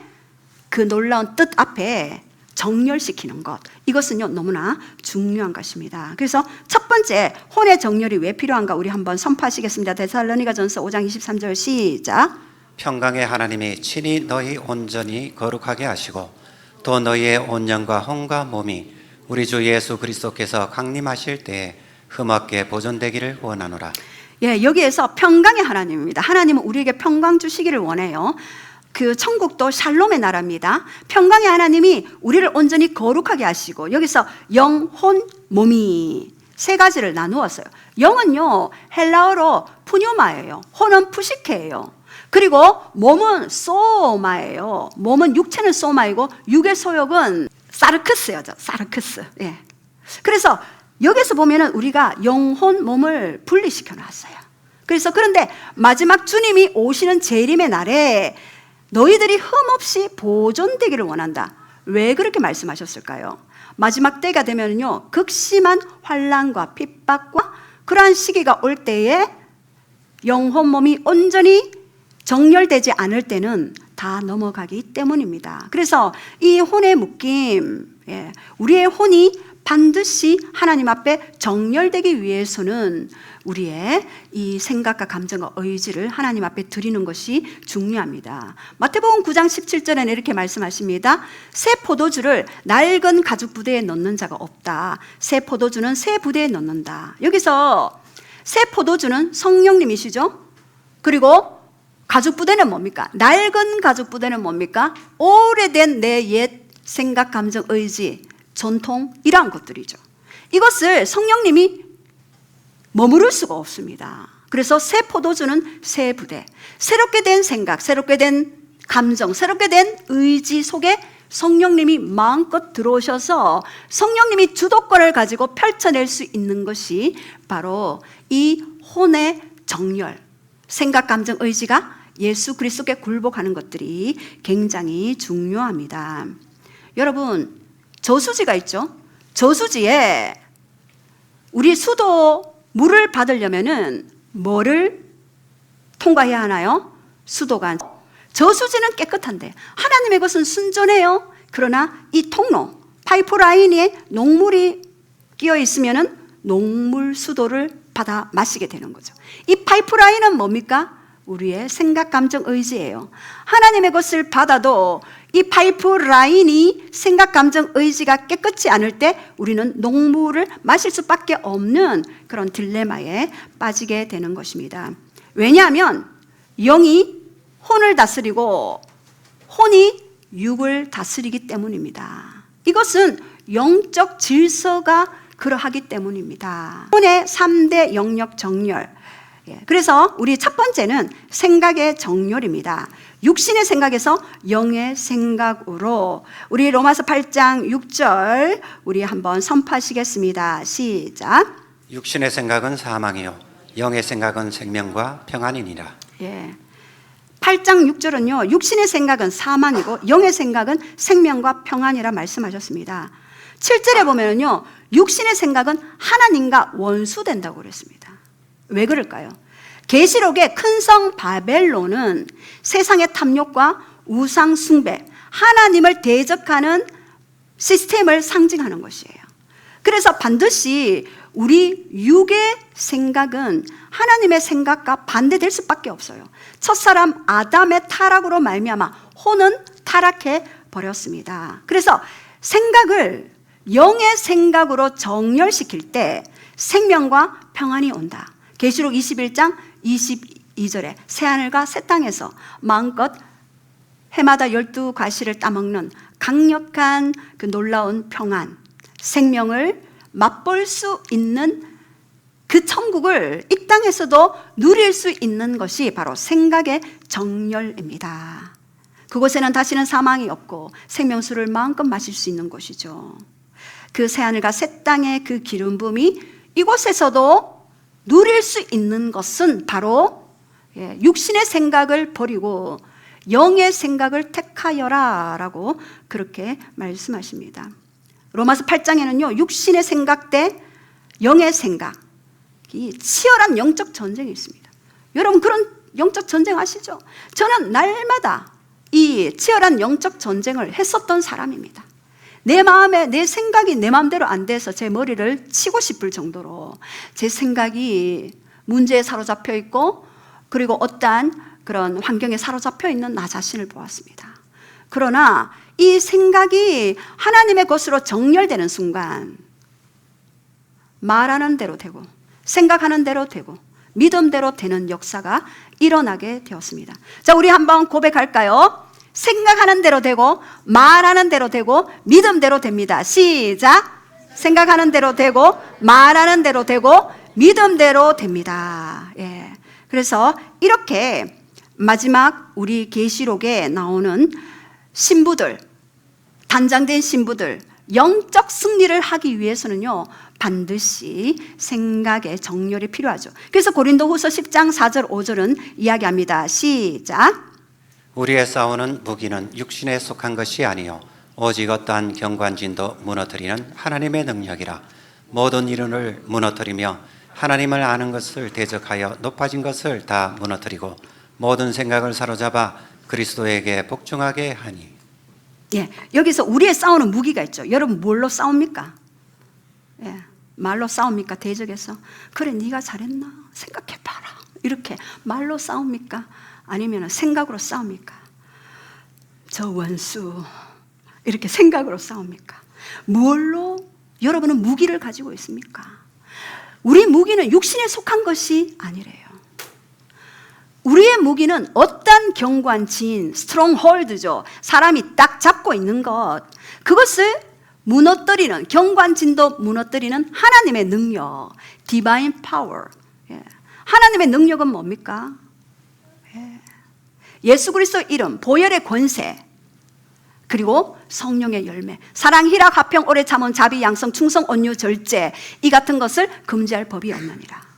그 놀라운 뜻 앞에 정렬시키는 것, 이것은요 너무나 중요한 것입니다. 그래서 첫 번째, 혼의 정렬이 왜 필요한가 우리 한번 선포하시겠습니다. 데살로니가전서 5장 23절 시작. 평강의 하나님이 친히 너희 온전히 거룩하게 하시고 또 너희의 온 영과 혼과 몸이 우리 주 예수 그리스도께서 강림하실 때에 흠없게 보존되기를 원하노라. 여기에서 평강의 하나님입니다. 하나님은 우리에게 평강 주시기를 원해요. 그 천국도 샬롬의 나라입니다. 평강의 하나님이 우리를 온전히 거룩하게 하시고, 여기서 영, 혼, 몸이 세 가지를 나누었어요. 영은요 헬라어로 푸뉴마예요. 혼은 푸시케예요. 그리고 몸은 소마예요. 몸은 육체는 소마이고 육의 소욕은 사르크스예요. 사르크스. 그래서 여기서 보면은 우리가 영혼, 몸을 분리시켜 놨어요. 그래서 그런데 마지막 주님이 오시는 재림의 날에 너희들이 흠없이 보존되기를 원한다. 왜 그렇게 말씀하셨을까요? 마지막 때가 되면요, 극심한 환난과 핍박과 그러한 시기가 올 때에 영혼, 몸이 온전히 정렬되지 않을 때는 다 넘어가기 때문입니다. 그래서 이 혼의 묶임, 우리의 혼이 반드시 하나님 앞에 정렬되기 위해서는 우리의 이 생각과 감정과 의지를 하나님 앞에 드리는 것이 중요합니다. 마태복음 9장 17절에는 이렇게 말씀하십니다. 새 포도주를 낡은 가죽 부대에 넣는 자가 없다. 새 포도주는 새 부대에 넣는다. 여기서 새 포도주는 성령님이시죠. 그리고 가죽 부대는 뭡니까? 낡은 가죽 부대는 뭡니까? 오래된 내 옛 생각, 감정, 의지, 전통, 이러한 것들이죠. 이것을 성령님이 머무를 수가 없습니다. 그래서 새 포도주는 새 부대, 새롭게 된 생각, 새롭게 된 감정, 새롭게 된 의지 속에 성령님이 마음껏 들어오셔서 성령님이 주도권을 가지고 펼쳐낼 수 있는 것이 바로 이 혼의 정렬, 생각, 감정, 의지가 예수 그리스도께 굴복하는 것들이 굉장히 중요합니다. 여러분, 저수지가 있죠. 저수지에 우리 수도 물을 받으려면은 뭐를 통과해야 하나요? 수도관. 저수지는 깨끗한데 하나님의 것은 순전해요. 그러나 이 통로, 파이프라인에 녹물이 끼어 있으면은 녹물 수도를 받아 마시게 되는 거죠. 이 파이프라인은 뭡니까? 우리의 생각, 감정, 의지예요. 하나님의 것을 받아도 이 파이프라인이 생각, 감정, 의지가 깨끗지 않을 때 우리는 녹물을 마실 수밖에 없는 그런 딜레마에 빠지게 되는 것입니다. 왜냐하면 영이 혼을 다스리고 혼이 육을 다스리기 때문입니다. 이것은 영적 질서가 그러하기 때문입니다. 혼의 3대 영역 정렬. 그래서 우리 첫 번째는 생각의 정렬입니다. 육신의 생각에서 영의 생각으로 우리 로마서 8장 6절 우리 한번 선포하시겠습니다. 시작. 육신의 생각은 사망이요 영의 생각은 생명과 평안이니라. 8장 6절은요, 육신의 생각은 사망이고 영의 생각은 생명과 평안이라 말씀하셨습니다. 7절에 보면요, 육신의 생각은 하나님과 원수된다고 그랬습니다. 왜 그럴까요? 계시록의 큰 성 바벨론은 세상의 탐욕과 우상 숭배, 하나님을 대적하는 시스템을 상징하는 것이에요. 그래서 반드시 우리 육의 생각은 하나님의 생각과 반대될 수밖에 없어요. 첫사람 아담의 타락으로 말미암아 혼은 타락해 버렸습니다. 그래서 생각을 영의 생각으로 정렬시킬 때 생명과 평안이 온다. 계시록 21장 22절에 새하늘과 새 땅에서 마음껏 해마다 12과실을 따먹는 강력한 그 놀라운 평안, 생명을 맛볼 수 있는 그 천국을 이 땅에서도 누릴 수 있는 것이 바로 생각의 정렬입니다. 그곳에는 다시는 사망이 없고 생명수를 마음껏 마실 수 있는 곳이죠. 그 새하늘과 새 땅의 그 기름 부음이 이곳에서도 누릴 수 있는 것은 바로 육신의 생각을 버리고 영의 생각을 택하여라 라고 그렇게 말씀하십니다. 로마서 8장에는요, 육신의 생각 대 영의 생각, 이 치열한 영적 전쟁이 있습니다. 여러분 그런 영적 전쟁 아시죠? 저는 날마다 이 치열한 영적 전쟁을 했었던 사람입니다. 내 마음에 내 생각이 내 마음대로 안 돼서 제 머리를 치고 싶을 정도로 제 생각이 문제에 사로잡혀 있고 그리고 어떠한 그런 환경에 사로잡혀 있는 나 자신을 보았습니다. 그러나 이 생각이 하나님의 것으로 정렬되는 순간 말하는 대로 되고 생각하는 대로 되고 믿음대로 되는 역사가 일어나게 되었습니다. 자, 우리 한번 고백할까요? 생각하는 대로 되고 말하는 대로 되고 믿음대로 됩니다. 시작. 생각하는 대로 되고 말하는 대로 되고 믿음대로 됩니다. 그래서 이렇게 마지막 우리 계시록에 나오는 신부들, 단장된 신부들, 영적 승리를 하기 위해서는요, 반드시 생각의 정렬이 필요하죠. 그래서 고린도후서 10장 4절 5절은 이야기합니다. 시작. 우리의 싸우는 무기는 육신에 속한 것이 아니요 오직 어떠한 경관진도 무너뜨리는 하나님의 능력이라. 모든 이론을 무너뜨리며 하나님을 아는 것을 대적하여 높아진 것을 다 무너뜨리고 모든 생각을 사로잡아 그리스도에게 복종하게 하니. 예, 여기서 우리의 싸우는 무기가 있죠. 여러분 뭘로 싸웁니까? 예, 말로 싸웁니까? 대적해서 그래 네가 잘했나? 생각해봐라. 이렇게 말로 싸웁니까? 아니면 생각으로 싸웁니까? 저 원수 이렇게 생각으로 싸웁니까? 뭘로 여러분은 무기를 가지고 있습니까? 우리 무기는 육신에 속한 것이 아니래요. 우리의 무기는 어떤 경관진, 스트롱홀드죠. 사람이 딱 잡고 있는 것, 그것을 무너뜨리는, 경관진도 무너뜨리는 하나님의 능력, 디바인 파워. 하나님의 능력은 뭡니까? 예수 그리스도 이름, 보혈의 권세, 그리고 성령의 열매, 사랑, 희락, 화평, 오래 참음, 자비, 양성, 충성, 온유, 절제, 이 같은 것을 금지할 법이 없느니라.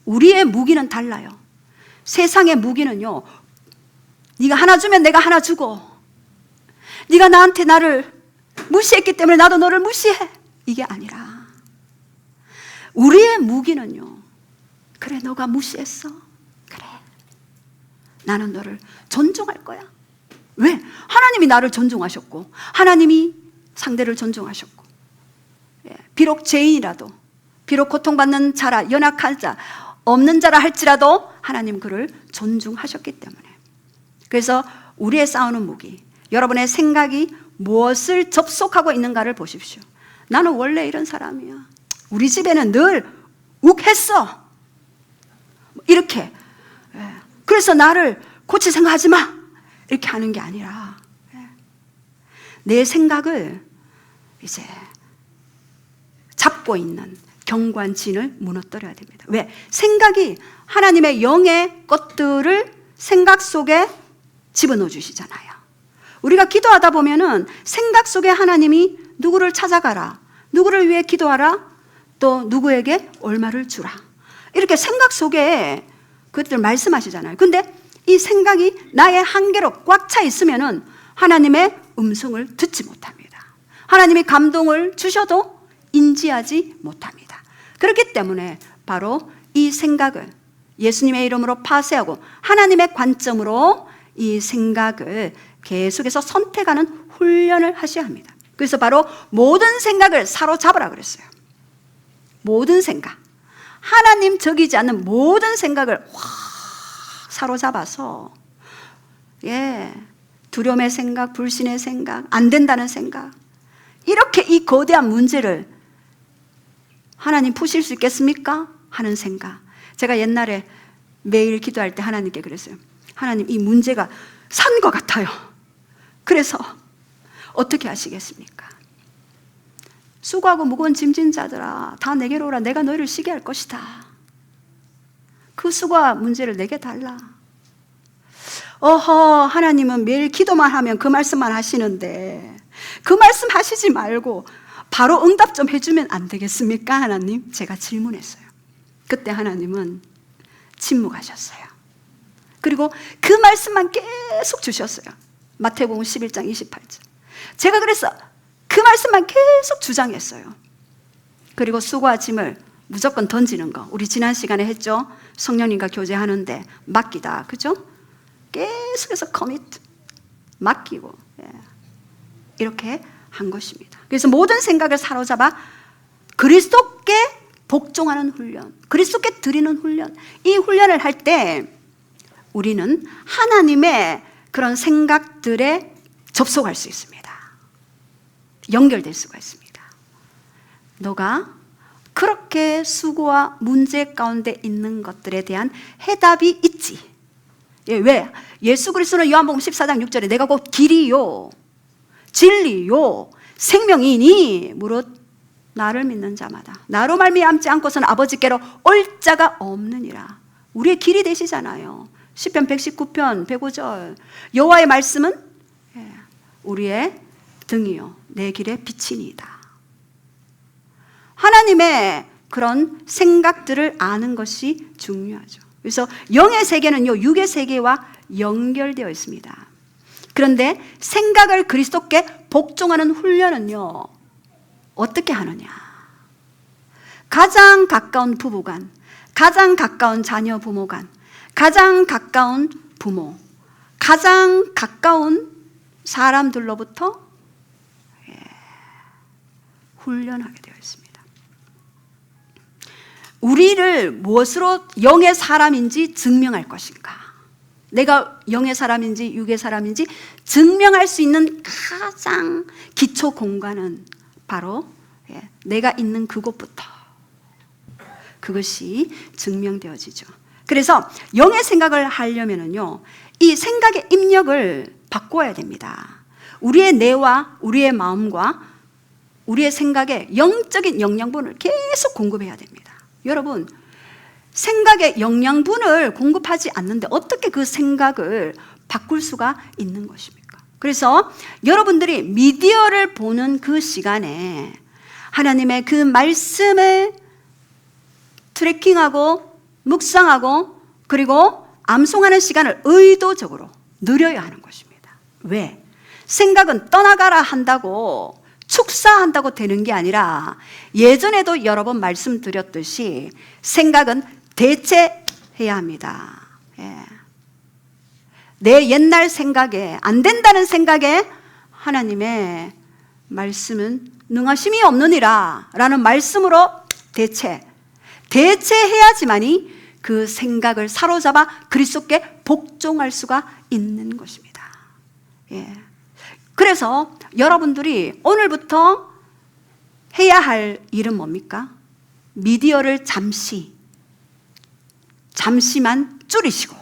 우리의 무기는 달라요. 세상의 무기는요, 네가 하나 주면 내가 하나 주고, 네가 나한테 나를 무시했기 때문에 나도 너를 무시해, 이게 아니라 우리의 무기는요, 그래 너가 무시했어, 그래 나는 너를 존중할 거야. 왜? 하나님이 나를 존중하셨고 하나님이 상대를 존중하셨고, 비록 죄인이라도, 비록 고통받는 자라, 연약한 자, 없는 자라 할지라도 하나님 그를 존중하셨기 때문에. 그래서 우리의 싸우는 무기, 여러분의 생각이 무엇을 접속하고 있는가를 보십시오. 나는 원래 이런 사람이야, 우리 집에는 늘 욱했어, 이렇게, 그래서 나를 고칠 생각하지 마, 이렇게 하는 게 아니라 내 생각을 이제 잡고 있는 경관진을 무너뜨려야 됩니다. 왜? 생각이 하나님의 영의 것들을 생각 속에 집어넣어 주시잖아요. 우리가 기도하다 보면은 생각 속에 하나님이 누구를 찾아가라, 누구를 위해 기도하라, 또 누구에게 얼마를 주라, 이렇게 생각 속에 그것들 말씀하시잖아요. 근데 이 생각이 나의 한계로 꽉 차 있으면은 하나님의 음성을 듣지 못합니다. 하나님이 감동을 주셔도 인지하지 못합니다. 그렇기 때문에 바로 이 생각을 예수님의 이름으로 파쇄하고 하나님의 관점으로 이 생각을 계속해서 선택하는 훈련을 하셔야 합니다. 그래서 바로 모든 생각을 사로잡으라 그랬어요. 모든 생각, 하나님적이지 않는 모든 생각을 확 사로잡아서, 두려움의 생각, 불신의 생각, 안 된다는 생각, 이렇게 이 거대한 문제를 하나님 푸실 수 있겠습니까? 하는 생각. 제가 옛날에 매일 기도할 때 하나님께 그랬어요. 하나님, 이 문제가 산과 같아요. 그래서 어떻게 하시겠습니까? 수고하고 무거운 짐진 자들아, 다 내게로 오라. 내가 너희를 쉬게 할 것이다. 그 수고와 문제를 내게 달라. 하나님은 매일 기도만 하면 그 말씀만 하시는데 그 말씀 하시지 말고 바로 응답 좀 해주면 안 되겠습니까? 하나님, 제가 질문했어요. 그때 하나님은 침묵하셨어요. 그리고 그 말씀만 계속 주셨어요. 마태복음 11장 28절. 제가 그래서 그 말씀만 계속 주장했어요. 그리고 수고와 짐을 무조건 던지는 거, 우리 지난 시간에 했죠. 성령님과 교제하는데 맡기다, 그죠? 계속해서 커미트, 맡기고, 이렇게 한 것입니다. 그래서 모든 생각을 사로잡아 그리스도께 복종하는 훈련, 그리스도께 드리는 훈련, 이 훈련을 할 때 우리는 하나님의 그런 생각들에 접속할 수 있습니다. 연결될 수가 있습니다. 너가 그렇게 수고와 문제 가운데 있는 것들에 대한 해답이 있지. 왜? 예수 그리스도는 요한복음 14장 6절에 내가 곧 길이요 진리요 생명이니 무릇 나를 믿는 자마다 나로 말미암지 않고서는 아버지께로 올 자가 없느니라. 우리의 길이 되시잖아요. 시편 119편 105절, 여호와의 말씀은 우리의 등이요 내 길의 빛이니이다. 하나님의 그런 생각들을 아는 것이 중요하죠. 그래서 영의 세계는요, 육의 세계와 연결되어 있습니다. 그런데 생각을 그리스도께 복종하는 훈련은요, 어떻게 하느냐? 가장 가까운 부부간, 가장 가까운 자녀 부모간, 가장 가까운 부모, 가장 가까운 사람들로부터 훈련하게 되어 있습니다. 우리를 무엇으로 영의 사람인지 증명할 것인가? 내가 영의 사람인지 육의 사람인지 증명할 수 있는 가장 기초 공간은 바로 내가 있는 그곳부터 그것이 증명되어지죠. 그래서 영의 생각을 하려면은요, 이 생각의 입력을 바꿔야 됩니다. 우리의 뇌와 우리의 마음과 우리의 생각에 영적인 영양분을 계속 공급해야 됩니다. 여러분, 생각의 영양분을 공급하지 않는데 어떻게 그 생각을 바꿀 수가 있는 것입니까? 그래서 여러분들이 미디어를 보는 그 시간에 하나님의 그 말씀을 트래킹하고 묵상하고 그리고 암송하는 시간을 의도적으로 누려야 하는 것입니다. 왜? 생각은 떠나가라 한다고 축사한다고 되는 게 아니라 예전에도 여러 번 말씀드렸듯이 생각은 대체해야 합니다. 내 옛날 생각에, 안 된다는 생각에 하나님의 말씀은 능하심이 없느니라 라는 말씀으로 대체해야지만이 그 생각을 사로잡아 그리스도께 복종할 수가 있는 것입니다. 그래서 여러분들이 오늘부터 해야 할 일은 뭡니까? 미디어를 잠시만 줄이시고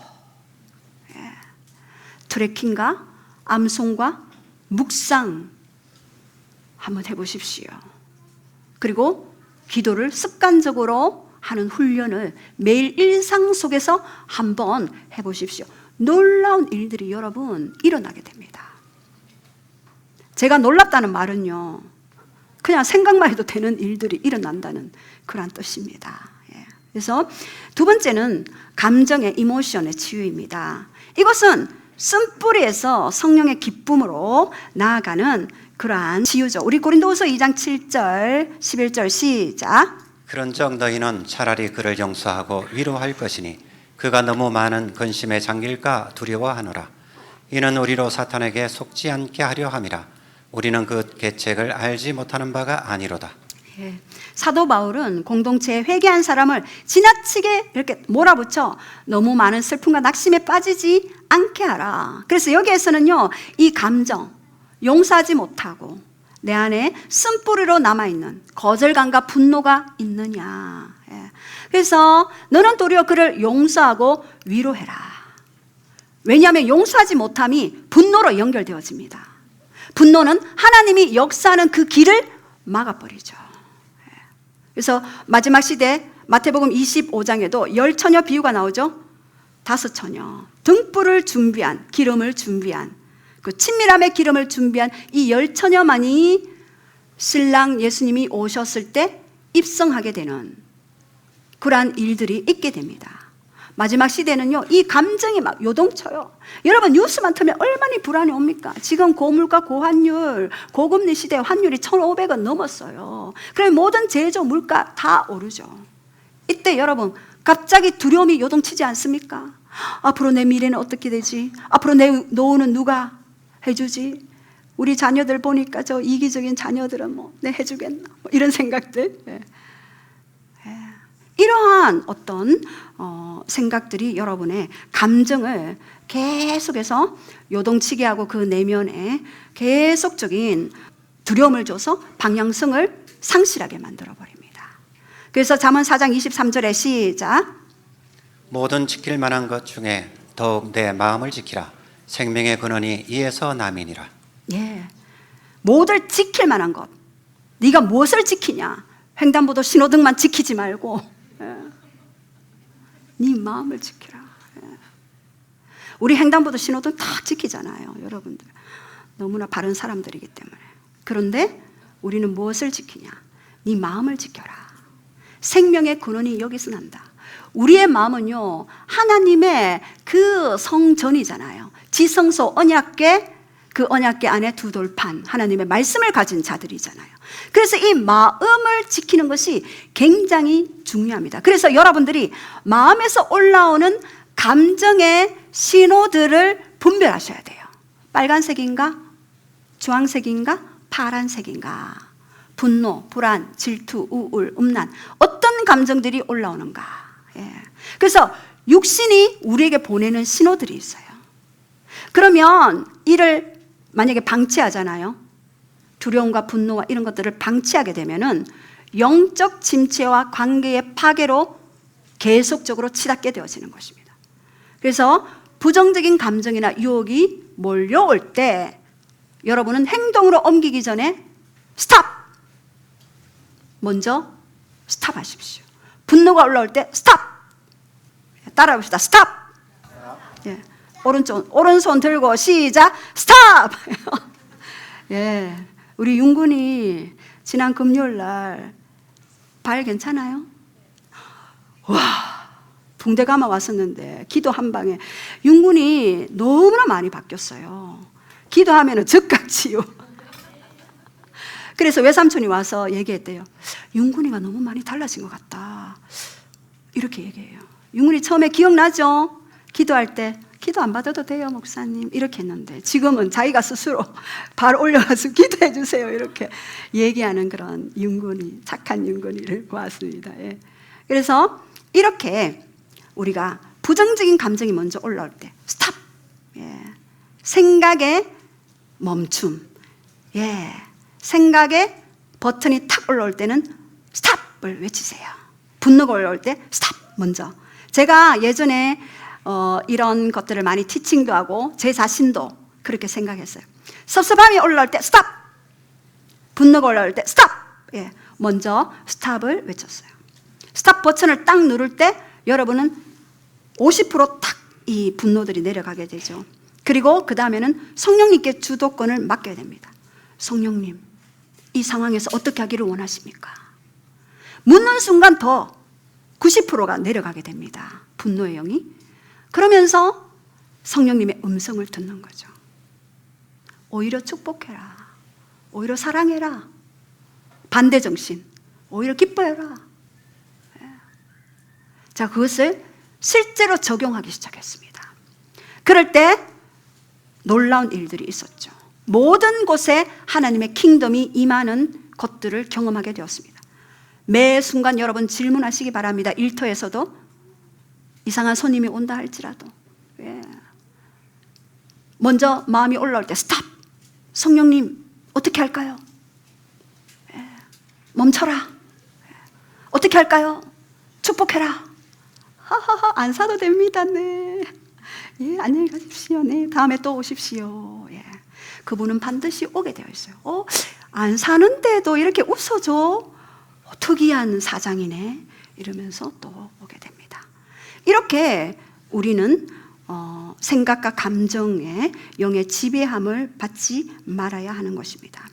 트래킹과 암송과 묵상 한번 해보십시오. 그리고 기도를 습관적으로 하는 훈련을 매일 일상 속에서 한번 해보십시오. 놀라운 일들이 여러분 일어나게 됩니다. 제가 놀랍다는 말은요, 그냥 생각만 해도 되는 일들이 일어난다는 그런 뜻입니다. 그래서 두 번째는 감정의 이모션의 치유입니다. 이것은 쓴뿌리에서 성령의 기쁨으로 나아가는 그러한 치유죠. 우리 고린도후서 2장 7절 11절 시작. 그런즉 너희는 차라리 그를 용서하고 위로할 것이니 그가 너무 많은 근심에 잠길까 두려워하노라. 이는 우리로 사탄에게 속지 않게 하려 함이라. 우리는 그 계책을 알지 못하는 바가 아니로다. 사도 바울은 공동체에 회개한 사람을 지나치게 이렇게 몰아붙여 너무 많은 슬픔과 낙심에 빠지지 않게 하라. 그래서 여기에서는요, 이 감정, 용서하지 못하고 내 안에 쓴뿌리로 남아있는 거절감과 분노가 있느냐. 그래서 너는 도리어 그를 용서하고 위로해라. 왜냐하면 용서하지 못함이 분노로 연결되어집니다. 분노는 하나님이 역사하는 그 길을 막아버리죠. 그래서 마지막 시대 마태복음 25장에도 10처녀 비유가 나오죠. 5처녀 등불을 준비한, 기름을 준비한, 그 친밀함의 기름을 준비한 이 10처녀만이 신랑 예수님이 오셨을 때 입성하게 되는 그러한 일들이 있게 됩니다. 마지막 시대는요, 이 감정이 막 요동쳐요. 여러분, 뉴스만 틀면 얼마나 불안이 옵니까? 지금 고물가 고환율, 고금리 시대 환율이 1,500원 넘었어요. 그럼 모든 제조 물가 다 오르죠. 이때 여러분, 갑자기 두려움이 요동치지 않습니까? 앞으로 내 미래는 어떻게 되지? 앞으로 내 노후는 누가 해주지? 우리 자녀들 보니까 저 이기적인 자녀들은 내 해주겠나? 이런 생각들. 이러한 어떤 생각들이 여러분의 감정을 계속해서 요동치게 하고 그 내면에 계속적인 두려움을 줘서 방향성을 상실하게 만들어버립니다. 그래서 잠언 4장 23절에 시작. 모든 지킬 만한 것 중에 더욱 내 마음을 지키라. 생명의 근원이 이에서 남이니라. 모든 지킬 만한 것. 네가 무엇을 지키냐? 횡단보도 신호등만 지키지 말고 네 마음을 지키라. 우리 횡단보도 신호등 다 지키잖아요, 여러분들. 너무나 바른 사람들이기 때문에. 그런데 우리는 무엇을 지키냐? 네 마음을 지켜라. 생명의 근원이 여기서 난다. 우리의 마음은요, 하나님의 그 성전이잖아요. 지성소 언약궤, 그 언약궤 안에 두 돌판, 하나님의 말씀을 가진 자들이잖아요. 그래서 이 마음을 지키는 것이 굉장히 중요합니다. 그래서 여러분들이 마음에서 올라오는 감정의 신호들을 분별하셔야 돼요. 빨간색인가? 주황색인가? 파란색인가? 분노, 불안, 질투, 우울, 음란, 어떤 감정들이 올라오는가? 예. 그래서 육신이 우리에게 보내는 신호들이 있어요. 그러면 이를 만약에 방치하잖아요. 두려움과 분노와 이런 것들을 방치하게 되면은 영적 침체와 관계의 파괴로 계속적으로 치닫게 되어지는 것입니다. 그래서 부정적인 감정이나 유혹이 몰려올 때 여러분은 행동으로 옮기기 전에 스탑! 먼저 스탑하십시오. 분노가 올라올 때 스탑! 따라해봅시다. 스탑! 예. 오른손 들고 시작! 스탑! 예. 우리 윤군이 지난 금요일 날 발 괜찮아요? 와, 붕대 감아 왔었는데 기도 한 방에 윤군이 너무나 많이 바뀌었어요. 기도하면 즉각치유. 그래서 외삼촌이 와서 얘기했대요. 윤군이가 너무 많이 달라진 것 같다. 이렇게 얘기해요. 윤군이 처음에 기억나죠? 기도할 때 기도 안 받아도 돼요, 목사님. 이렇게 했는데 지금은 자기가 스스로 발 올려가서 기도해 주세요. 이렇게 얘기하는 그런 윤군이, 착한 윤군이를 보았습니다. 예. 그래서 이렇게 우리가 부정적인 감정이 먼저 올라올 때 스탑! 예. 생각의 멈춤. 예. 생각의 버튼이 탁 올라올 때는 스탑을 외치세요. 분노가 올라올 때 스탑 먼저. 제가 예전에 이런 것들을 많이 티칭도 하고 제 자신도 그렇게 생각했어요. 섭섭함이 올라올 때 스탑! 분노가 올라올 때 스탑! 예. 먼저 스탑을 외쳤어요. 스탑 버튼을 딱 누를 때 여러분은 50% 탁 이 분노들이 내려가게 되죠. 그리고 그 다음에는 성령님께 주도권을 맡겨야 됩니다. 성령님, 이 상황에서 어떻게 하기를 원하십니까? 묻는 순간 더 90%가 내려가게 됩니다. 분노의 영이. 그러면서 성령님의 음성을 듣는 거죠. 오히려 축복해라. 오히려 사랑해라. 반대 정신. 오히려 기뻐해라. 자, 그것을 실제로 적용하기 시작했습니다. 그럴 때 놀라운 일들이 있었죠. 모든 곳에 하나님의 킹덤이 임하는 것들을 경험하게 되었습니다. 매 순간 여러분 질문하시기 바랍니다. 일터에서도 이상한 손님이 온다 할지라도. 예. 먼저 마음이 올라올 때 스탑! 성령님 어떻게 할까요? 예. 멈춰라. 예. 어떻게 할까요? 축복해라. 하하하, 안 사도 됩니다. 네. 예, 안녕히 가십시오. 네, 다음에 또 오십시오. 예. 그분은 반드시 오게 되어 있어요. 안 사는데도 이렇게 웃어줘. 특이한 사장이네. 이러면서 또 오게 됩니다. 이렇게 우리는 생각과 감정의 영의 지배함을 받지 말아야 하는 것입니다.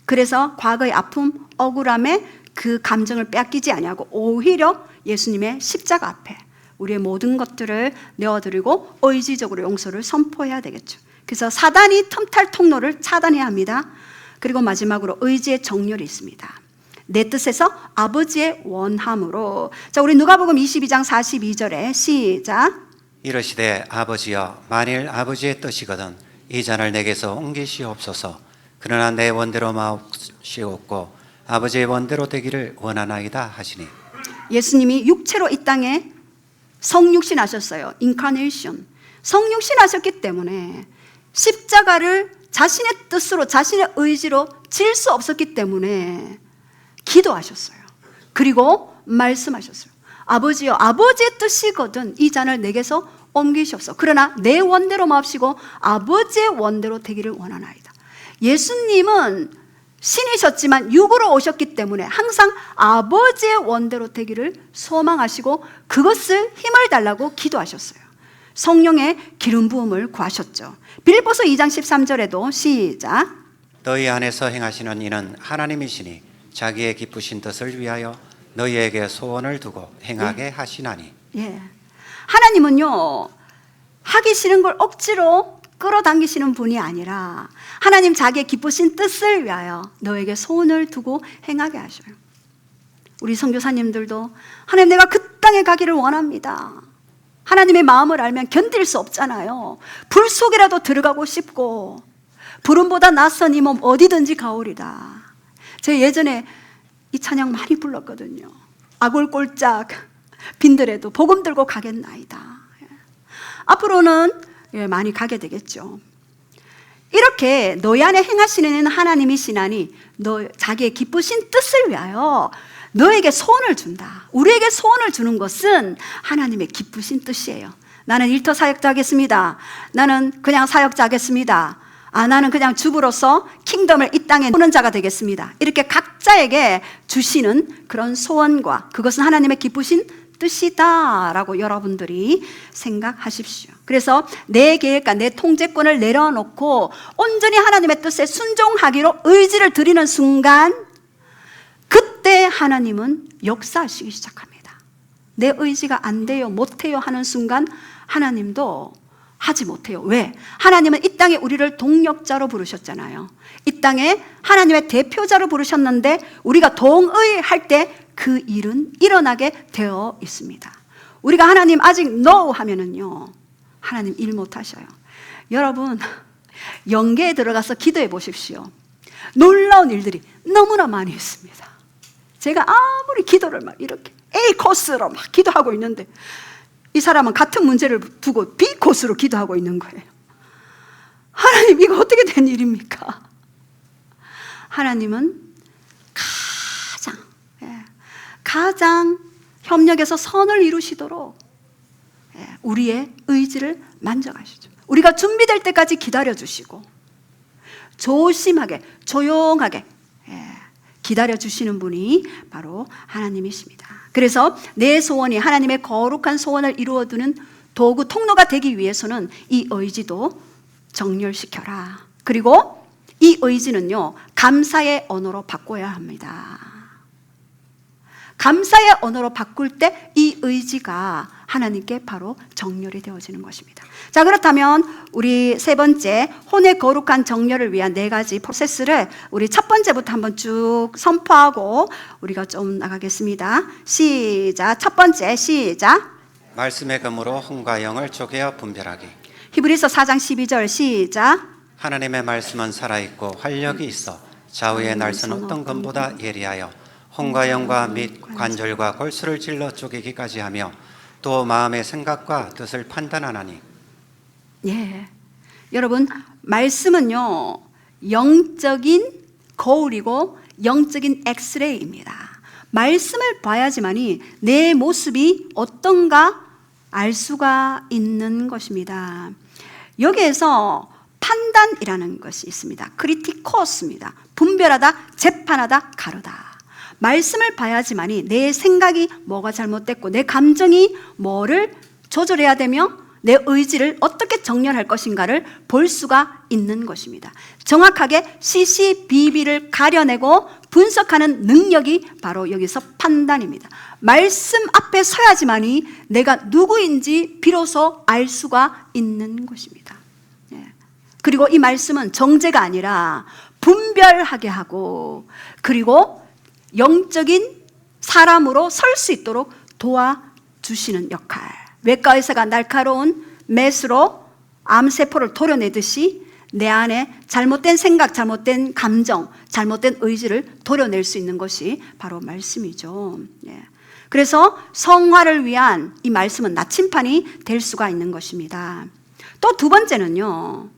그래서 과거의 아픔, 억울함에 그 감정을 빼앗기지 아니하고 오히려 예수님의 십자가 앞에 우리의 모든 것들을 내어드리고 의지적으로 용서를 선포해야 되겠죠. 그래서 사단이 틈탈 통로를 차단해야 합니다. 그리고 마지막으로 의지의 정렬이 있습니다. 내 뜻에서 아버지의 원함으로. 자, 우리 누가복음 22장 42절에 시작. 이르시되 아버지여, 만일 아버지의 뜻이거든 이 잔을 내게서 옮기시옵소서. 그러나 내 원대로 마옵시옵고 아버지의 원대로 되기를 원하나이다 하시니. 예수님이 육체로 이 땅에 성육신 하셨어요. 인카네이션. 성육신 하셨기 때문에 십자가를 자신의 뜻으로 자신의 의지로 질 수 없었기 때문에 기도하셨어요. 그리고 말씀하셨어요. 아버지여, 아버지의 뜻이거든 이 잔을 내게서 옮기시옵소서. 그러나 내 원대로 마옵시고 아버지의 원대로 되기를 원하나이다. 예수님은 신이셨지만 육으로 오셨기 때문에 항상 아버지의 원대로 되기를 소망하시고 그것을 힘을 달라고 기도하셨어요. 성령의 기름 부음을 구하셨죠. 빌립보서 2장 13절에도 시작. 너희 안에서 행하시는 이는 하나님이시니 자기의 기쁘신 뜻을 위하여 너희에게 소원을 두고 행하게 하시나니. 예. 하나님은요, 하기 싫은 걸 억지로 끌어당기시는 분이 아니라 하나님 자기의 기쁘신 뜻을 위하여 너에게 소원을 두고 행하게 하셔요. 우리 선교사님들도 하나님 내가 그 땅에 가기를 원합니다. 하나님의 마음을 알면 견딜 수 없잖아요. 불 속이라도 들어가고 싶고 부름보다 낯선 이 몸 어디든지 가오리다. 제가 예전에 이 찬양 많이 불렀거든요. 아골골짝 빈들에도 복음 들고 가겠나이다. 앞으로는 많이 가게 되겠죠. 이렇게 너희 안에 행하시는 하나님이시나니 너 자기의 기쁘신 뜻을 위하여 너에게 소원을 준다. 우리에게 소원을 주는 것은 하나님의 기쁘신 뜻이에요. 나는 일터 사역자 하겠습니다. 나는 그냥 사역자 하겠습니다. 나는 그냥 주부로서 킹덤을 이 땅에 오는 자가 되겠습니다. 이렇게 각자에게 주시는 그런 소원과 그것은 하나님의 기쁘신 뜻이다라고 여러분들이 생각하십시오. 그래서 내 계획과 내 통제권을 내려놓고 온전히 하나님의 뜻에 순종하기로 의지를 드리는 순간 그때 하나님은 역사하시기 시작합니다. 내 의지가 안 돼요, 못해요 하는 순간 하나님도 하지 못해요. 왜? 하나님은 이 땅에 우리를 동력자로 부르셨잖아요. 이 땅에 하나님의 대표자로 부르셨는데 우리가 동의할 때 그 일은 일어나게 되어 있습니다. 우리가 하나님 아직 no 하면은요, 하나님 일 못하셔요. 여러분 영계에 들어가서 기도해 보십시오. 놀라운 일들이 너무나 많이 있습니다. 제가 아무리 기도를 막 이렇게 A 코스로 막 기도하고 있는데 이 사람은 같은 문제를 두고 B 코스로 기도하고 있는 거예요. 하나님 이거 어떻게 된 일입니까? 하나님은 가장 협력해서 선을 이루시도록 우리의 의지를 만져가시죠. 우리가 준비될 때까지 기다려주시고 조심하게 조용하게 기다려주시는 분이 바로 하나님이십니다. 그래서 내 소원이 하나님의 거룩한 소원을 이루어두는 도구 통로가 되기 위해서는 이 의지도 정렬시켜라. 그리고 이 의지는요, 감사의 언어로 바꿔야 합니다. 감사의 언어로 바꿀 때 이 의지가 하나님께 바로 정렬이 되어지는 것입니다. 자, 그렇다면 우리 세 번째 혼의 거룩한 정렬을 위한 네 가지 프로세스를 우리 첫 번째부터 한번 쭉 선포하고 우리가 좀 나가겠습니다. 시작. 첫 번째 시작. 말씀의 검으로 혼과 영을 쪼개어 분별하기. 히브리서 4장 12절 시작. 하나님의 말씀은 살아있고 활력이 있어 좌우의 날선 어떤 검보다 예리하여 혼과 영과 및 관절과 골수를 찔러 쪼개기까지 하며 또 마음의 생각과 뜻을 판단하나니. 예, 여러분 말씀은요 영적인 거울이고 영적인 엑스레이입니다. 말씀을 봐야지만이 내 모습이 어떤가 알 수가 있는 것입니다. 여기에서 판단이라는 것이 있습니다. 크리티코스입니다. 분별하다, 재판하다, 가르다. 말씀을 봐야지만이 내 생각이 뭐가 잘못됐고 내 감정이 뭐를 조절해야 되며 내 의지를 어떻게 정렬할 것인가를 볼 수가 있는 것입니다. 정확하게 시시비비를 가려내고 분석하는 능력이 바로 여기서 판단입니다. 말씀 앞에 서야지만이 내가 누구인지 비로소 알 수가 있는 것입니다. 그리고 이 말씀은 정죄가 아니라 분별하게 하고 그리고 영적인 사람으로 설 수 있도록 도와주시는 역할. 외과 의사가 날카로운 메스로 암세포를 도려내듯이 내 안에 잘못된 생각, 잘못된 감정, 잘못된 의지를 도려낼 수 있는 것이 바로 말씀이죠. 그래서 성화를 위한 이 말씀은 나침판이 될 수가 있는 것입니다. 또 두 번째는요,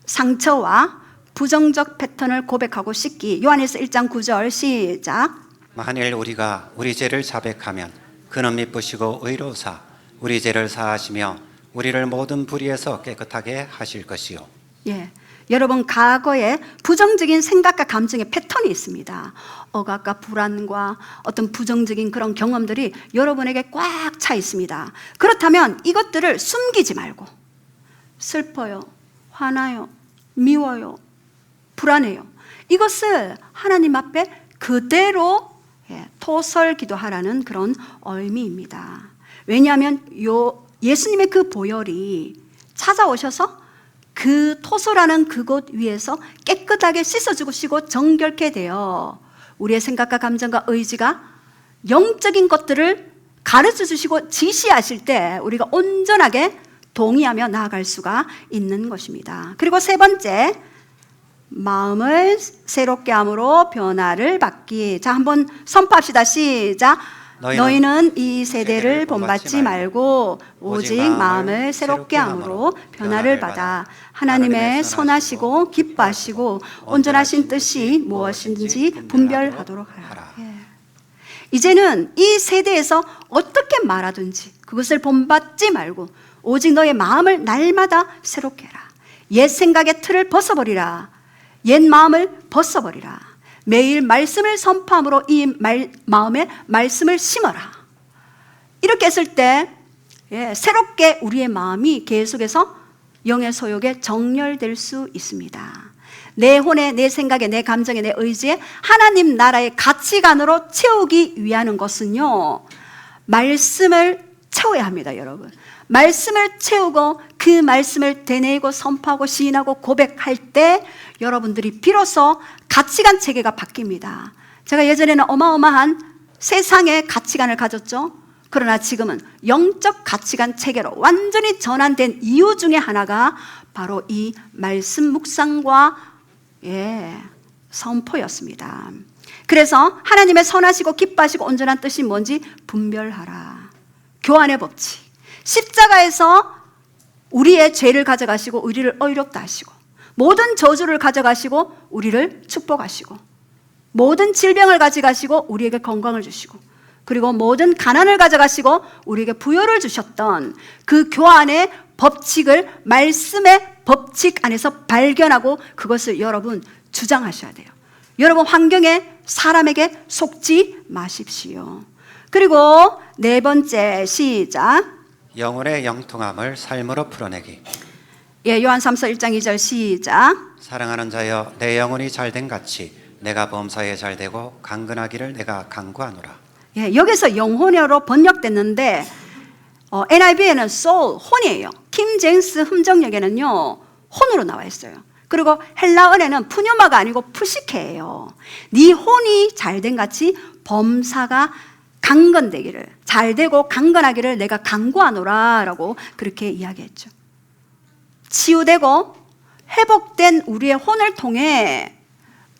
상처와 부정적 패턴을 고백하고 씻기. 요한일서 1장 9절 시작. 만일 우리가 우리 죄를 자백하면 그는 미쁘시고 의로우사 우리 죄를 사하시며 우리를 모든 불의에서 깨끗하게 하실 것이요. 예, 여러분 과거에 부정적인 생각과 감정의 패턴이 있습니다. 억압과 불안과 어떤 부정적인 그런 경험들이 여러분에게 꽉 차 있습니다. 그렇다면 이것들을 숨기지 말고 슬퍼요, 화나요, 미워요, 불안해요. 이것을 하나님 앞에 그대로 토설 기도하라는 그런 의미입니다. 왜냐하면 예수님의 그 보혈이 찾아오셔서 그 토설하는 그곳 위에서 깨끗하게 씻어주시고 정결케 되어 우리의 생각과 감정과 의지가 영적인 것들을 가르쳐 주시고 지시하실 때 우리가 온전하게 동의하며 나아갈 수가 있는 것입니다. 그리고 세 번째, 마음을 새롭게 함으로 변화를 받기. 자, 한번 선포합시다. 시작. 너희는 이 세대를 본받지 말고 오직 마음을 새롭게 함으로 변화를 받아 하나님의 선하시고 기뻐하시고 온전하신 뜻이 무엇인지 분별하도록 하라. 이제는 이 세대에서 어떻게 말하든지 그것을 본받지 말고 오직 너의 마음을 날마다 새롭게 해라. 옛 생각의 틀을 벗어버리라. 옛 마음을 벗어버리라. 매일 말씀을 선포함으로 이 마음에 말씀을 심어라. 이렇게 했을 때 새롭게 우리의 마음이 계속해서 영의 소욕에 정렬될 수 있습니다. 내 혼에, 내 생각에, 내 감정에, 내 의지에 하나님 나라의 가치관으로 채우기 위한 것은요, 말씀을 채워야 합니다, 여러분. 말씀을 채우고 그 말씀을 되뇌이고 선포하고 시인하고 고백할 때 여러분들이 비로소 가치관 체계가 바뀝니다. 제가 예전에는 어마어마한 세상의 가치관을 가졌죠. 그러나 지금은 영적 가치관 체계로 완전히 전환된 이유 중에 하나가 바로 이 말씀 묵상과 선포였습니다. 그래서 하나님의 선하시고 기뻐하시고 온전한 뜻이 뭔지 분별하라. 교환의 법칙. 십자가에서 우리의 죄를 가져가시고 우리를 의롭다 하시고 모든 저주를 가져가시고 우리를 축복하시고 모든 질병을 가져가시고 우리에게 건강을 주시고 그리고 모든 가난을 가져가시고 우리에게 부여를 주셨던 그 교환의 법칙을 말씀의 법칙 안에서 발견하고 그것을 여러분 주장하셔야 돼요. 여러분 환경에 사람에게 속지 마십시오. 그리고 네 번째 시작. 영혼의 영통함을 삶으로 풀어내기. 요한 3서 1장 2절 시작. 사랑하는 자여 내 영혼이 잘된 같이 내가 범사에 잘되고 강건하기를 내가 간구하노라. 여기서 영혼으로 번역됐는데 NIV에는 soul, 혼이에요. 킹 제임스 흠정역에는요 혼으로 나와 있어요. 그리고 헬라어에는 푸뉴마가 아니고 푸시케예요. 네 혼이 잘된 같이 범사가 강건되기를, 잘되고 강건하기를 내가 간구하노라 라고 그렇게 이야기했죠. 치유되고 회복된 우리의 혼을 통해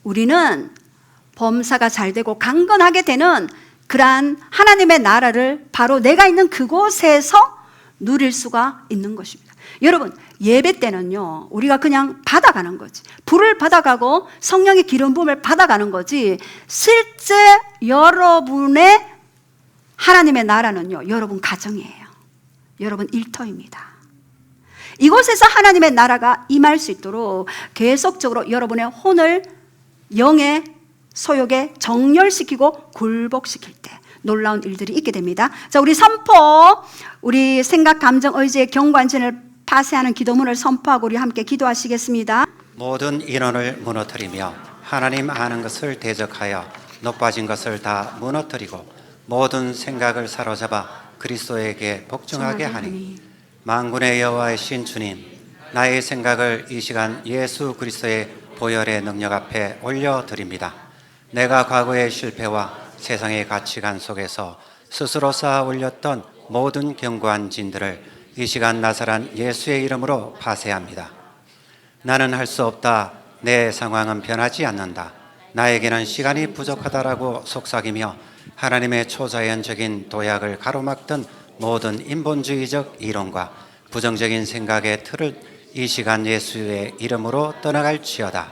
우리는 범사가 잘되고 강건하게 되는 그러한 하나님의 나라를 바로 내가 있는 그곳에서 누릴 수가 있는 것입니다. 여러분 예배 때는요 우리가 그냥 받아가는 거지, 불을 받아가고 성령의 기름 부음을 받아가는 거지, 실제 여러분의 하나님의 나라는요 여러분 가정이에요. 여러분 일터입니다. 이곳에서 하나님의 나라가 임할 수 있도록 계속적으로 여러분의 혼을 영의 소욕에 정렬시키고 굴복시킬 때 놀라운 일들이 있게 됩니다. 자, 우리 선포, 우리 생각, 감정, 의지의 경관진을 파쇄하는 기도문을 선포하고 우리 함께 기도하시겠습니다. 모든 인원을 무너뜨리며 하나님 아는 것을 대적하여 높아진 것을 다 무너뜨리고 모든 생각을 사로잡아 그리스도에게 복종하게 하니 만군의 여호와의 신 주님, 나의 생각을 이 시간 예수 그리스도의 보혈의 능력 앞에 올려드립니다. 내가 과거의 실패와 세상의 가치관 속에서 스스로 쌓아 올렸던 모든 견고한 진들을 이 시간 나사란 예수의 이름으로 파쇄합니다. 나는 할 수 없다. 내 상황은 변하지 않는다. 나에게는 시간이 부족하다라고 속삭이며 하나님의 초자연적인 도약을 가로막던 모든 인본주의적 이론과 부정적인 생각의 틀을 이 시간 예수의 이름으로 떠나갈지어다.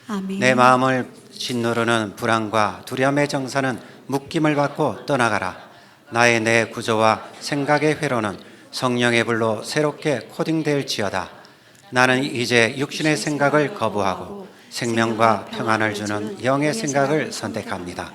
아멘. 내 마음을 짓누르는 불안과 두려움의 정사는 묶임을 받고 떠나가라. 나의 내 구조와 생각의 회로는 성령의 불로 새롭게 코딩될지어다. 나는 이제 육신의 생각을 거부하고 생명과 평안을 주는 영의 생각을 선택합니다.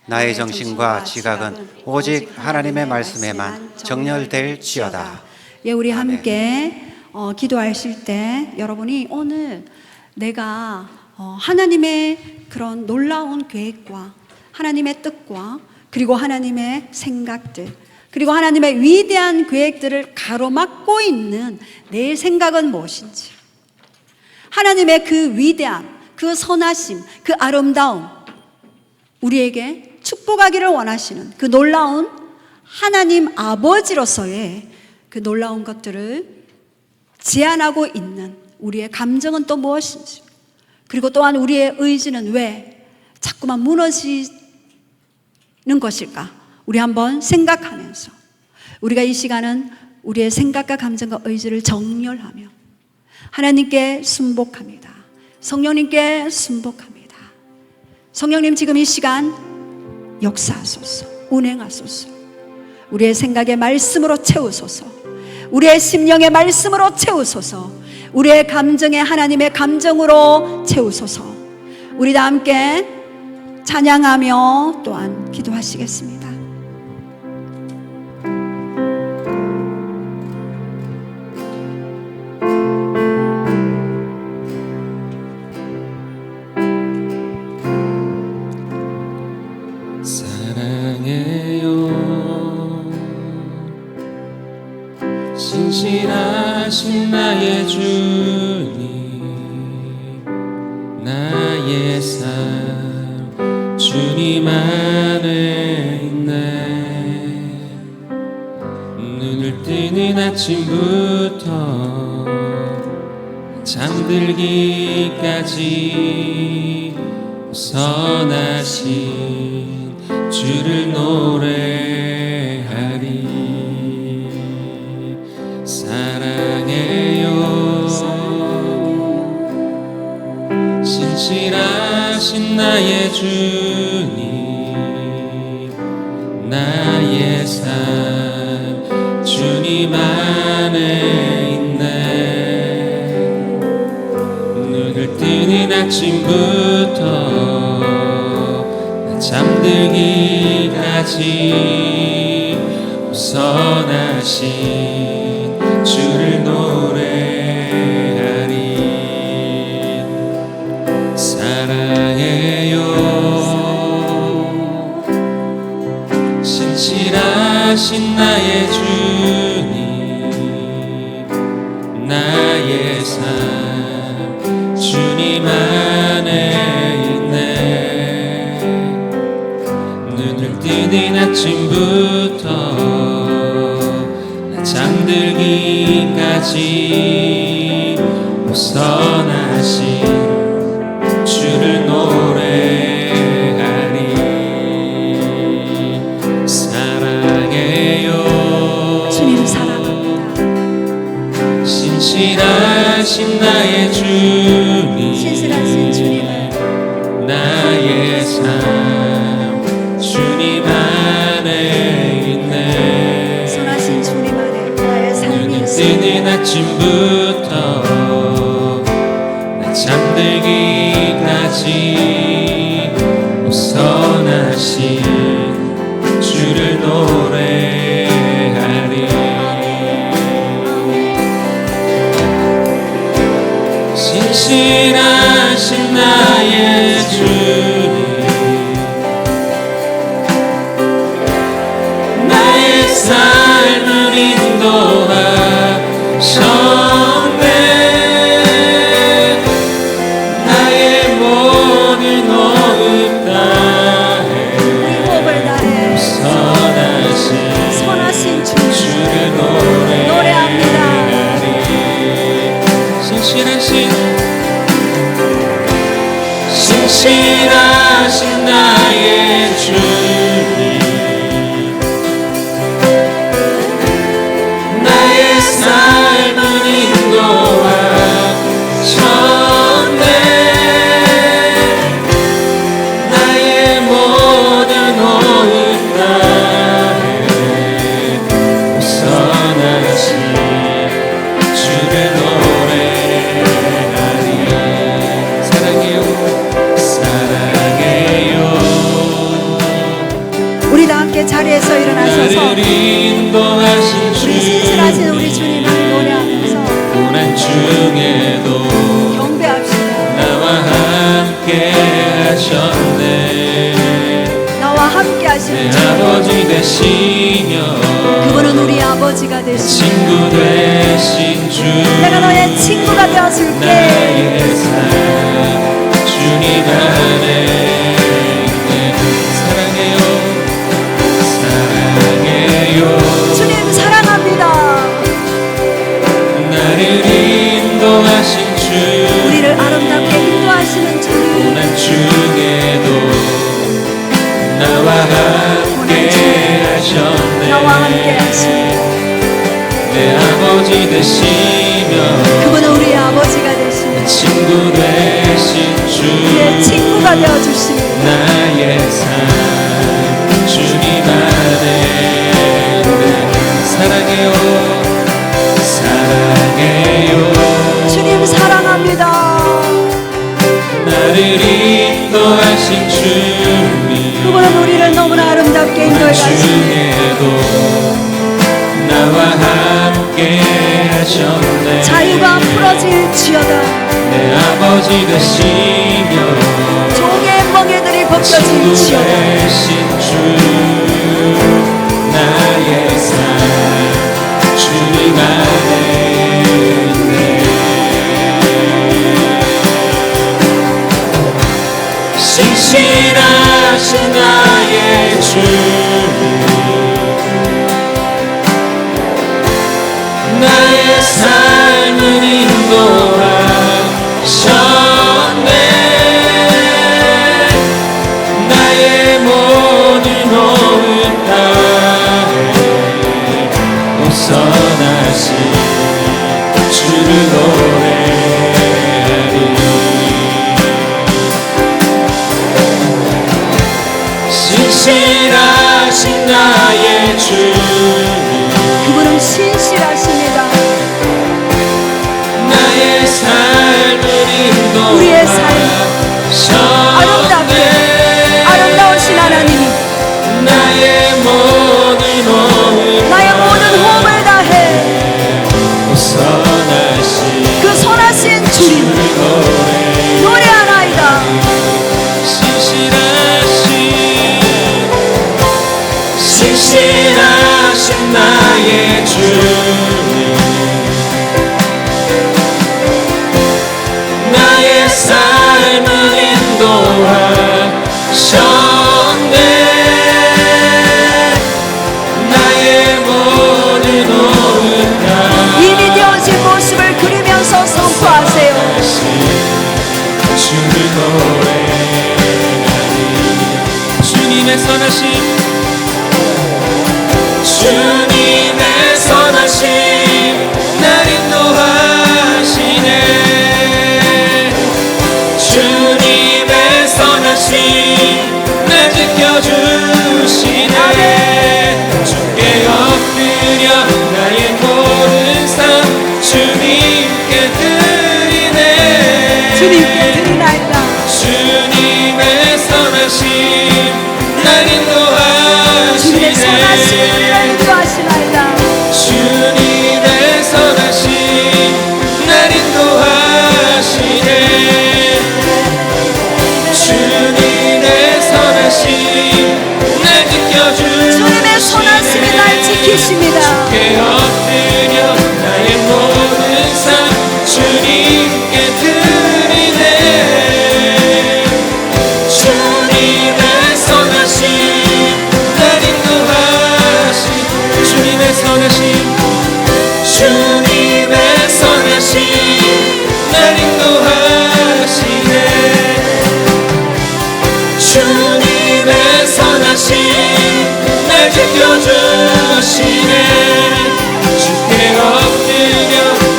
나의 정신과 지각은 오직 하나님의 말씀에만 정렬될지어다. 우리 아멘. 함께 기도하실 때 여러분이 오늘 내가 하나님의 그런 놀라운 계획과 하나님의 뜻과 그리고 하나님의 생각들, 그리고 하나님의 위대한 계획들을 가로막고 있는 내 생각은 무엇인지, 하나님의 그 위대함, 그 선하심, 그 아름다움, 우리에게 축복하기를 원하시는 그 놀라운 하나님 아버지로서의 그 놀라운 것들을 제안하고 있는 우리의 감정은 또 무엇인지, 그리고 또한 우리의 의지는 왜 자꾸만 무너지는 것일까? 우리 한번 생각하면서 우리가 이 시간은 우리의 생각과 감정과 의지를 정렬하며 하나님께 순복합니다. 성령님께 순복합니다. 성령님, 지금 이 시간 역사하소서, 운행하소서. 우리의 생각의 말씀으로 채우소서. 우리의 심령의 말씀으로 채우소서. 우리의 감정의 하나님의 감정으로 채우소서. 우리 다 함께 찬양하며 또한 기도하시겠습니다. 신실하신 나의 주님, 나의 삶 주님 안에 있네. 눈을 뜨는 아침부터 잠들기까지 선하신 주를 노래하리. 사랑해요. 신실하신 나의 주님, 나의 삶 주님 안에 있네. 눈을 뜨는 아침부터 잠들기까지 선하신 주를 노래하리. 사랑해요. 신실하신 나의 주님, 나의 삶 주님 안에 있네. 눈을 뜨는 아침부터 잠들기까지 선하신 주를 노래하리. 사랑해요. 주님 사랑합니다. 신실하신 나의 주님, 신실하신 주님을 나의 삶 주님 안에 있네. 선하신 주님 안에 나의 삶이 뜨는 아침부터 나 잠들기까지 선하신 주를 노래하리. 신실하신 나의 주님, 나의 삶을 인도하셨네. 나의 모든 호흡 다해 호흡을 다해 선하신 주를 노래합니다. 신실하신 나의 주님, 나의 삶을 인도하셨네. 나의 모든 호흡 다해 선하신 주를 노래하리. 사랑해요. 사랑해요. 하시는 주 아버지 되시며 그분은 우리 아버지가 되시며 친구 되신 주 내가 너의 친구가 되어줄게 나의 삶 주님 안에 사랑해요 사랑해요 주님 사랑합니다 나를 인도하신 주 우리를 아름답게 인도하시는 주님 고난 중에도 나와 함께 하셨네 나와 함께 하시네 내 아버지 되시며 그분은 우리 아버지가 되시며 친구 되신 주 우리의 친구가 되어주시니 나의 삶 주님 안에 사랑해요 사랑해요 주님 사랑합니다 나를 인도하신 주님 그분은 우리를 너무나 아름답게 인도해 가시니 중에도 나와 함께 하셨네 자유가 풀어질지어다 내 아버지 되시며 종의 멍에들이 친구 벗겨질지어다 되신 주 나의 삶 주님 안에 있네 신실하신 나의 주님 나의 삶을 인도하셨네 나의 모든 오은 땅에 우선하신 주를 노래하리 신실하신 나의 주님 그분은 신실하십니다 나의 삶을 인도하셨네 우리의 삶 아름답게 아름다우신 하나님 나의 모든 오은 나의 모든 호흡을 다해 우선하신 그 선하신 주님 노래하나이다 신실하신 나의 주님 나의 삶을 인도하셨네 나의 모든 오은 다 이미 되어진 모습을 그리면서 선포하세요 주를 노래하니 주님의 선하심 주님의 선하심 날 인도하시네 주님의 선하심 날 지켜주시네 주께 엎드려 나의 모든 삶 주님께 드리네 주님께 드리나이다 주님의 선하심 날 주님의 선하신 인도하시네 우리를 인도하시나이다 주님의 선하심 날 인도하시네 주님의 선하심 날 지켜주시네 주님의 선하심이 날 지키십니다 주께 엎드려 나의 모든 삶 주님께 드리네 주님의 선하심 날 인도하시네 주님의 선하심 주님의 선하심 날 인도하시네 주님의 선하심 날 지켜주시네 주께 엎드려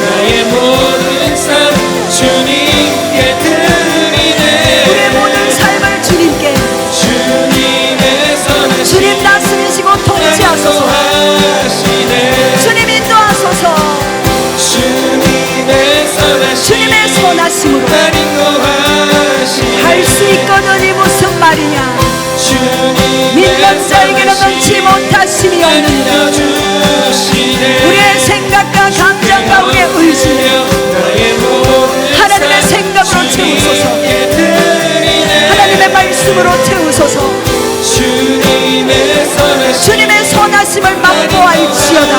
나의 모든 삶 주님께 드리네 우리의 모든 삶을 주님께 주님의 선하심 주님 다스리시고 통치하소서 인도하시네 주님 인도하소서 주님의 선하심 주님의 선하심으로 날 인도하시네 할 수 있거든이 무슨 말이냐 믿는 자에게는 넘치 못하심이 없느니라 우리의 생각과 감정과 우리의 의지 하나님의 생각으로 채우소서 하나님의 말씀으로 채우소서 주님의 될지어다.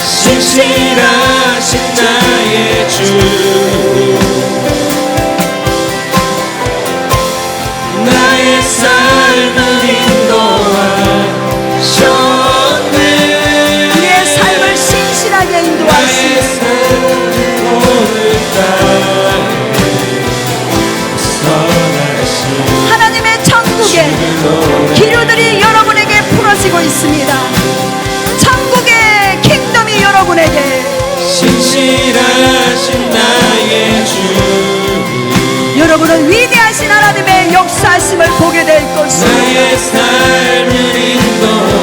신실하신 나의 주 나의 삶을 인도하셨네 우리의 삶을 신실하게 나의 인도하시네. 삶을 선하신 하나님의 천국의 기류들이 여러분에게 풀어지고 있습니다. 천국의 킹덤이 여러분에게, 신실하신 나의 주 여러분은 위대하신 하나님의 역사하심을 보게 될 것입니다. 나의 삶을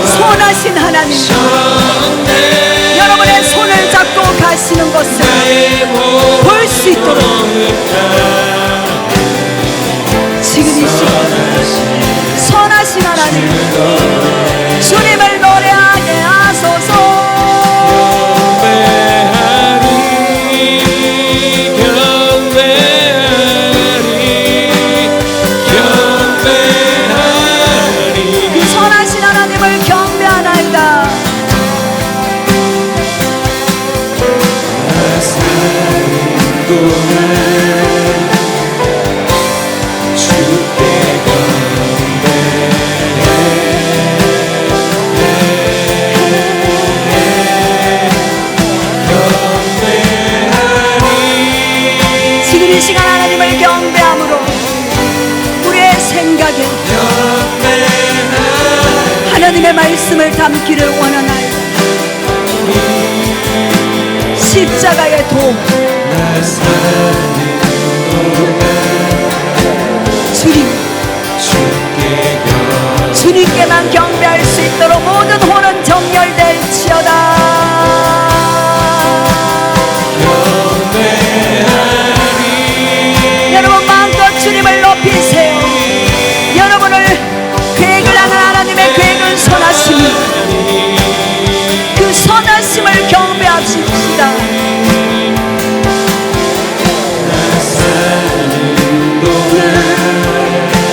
선하신 하나님, 인도하셨네 여러분의 손을 잡고 가시는 것을 볼 수 있도록 지금 이 시간 선하신 하나님 주님을 노래하게 하소서. 그 선하신 하나님을 경배하나이다. 지금 이 시간 하나님을 경배함으로 우리의 생각에 하나님의 말씀을 담기를 원하나이다. 십자가의 도 주님께만 경배할 수 있도록 모든 혼은 정렬될지어다. 여러분 마음껏 주님을 높이세요. 여러분을 계획을 하는 하나님의 계획은 선하심이, 그 선하심을 경배합시다.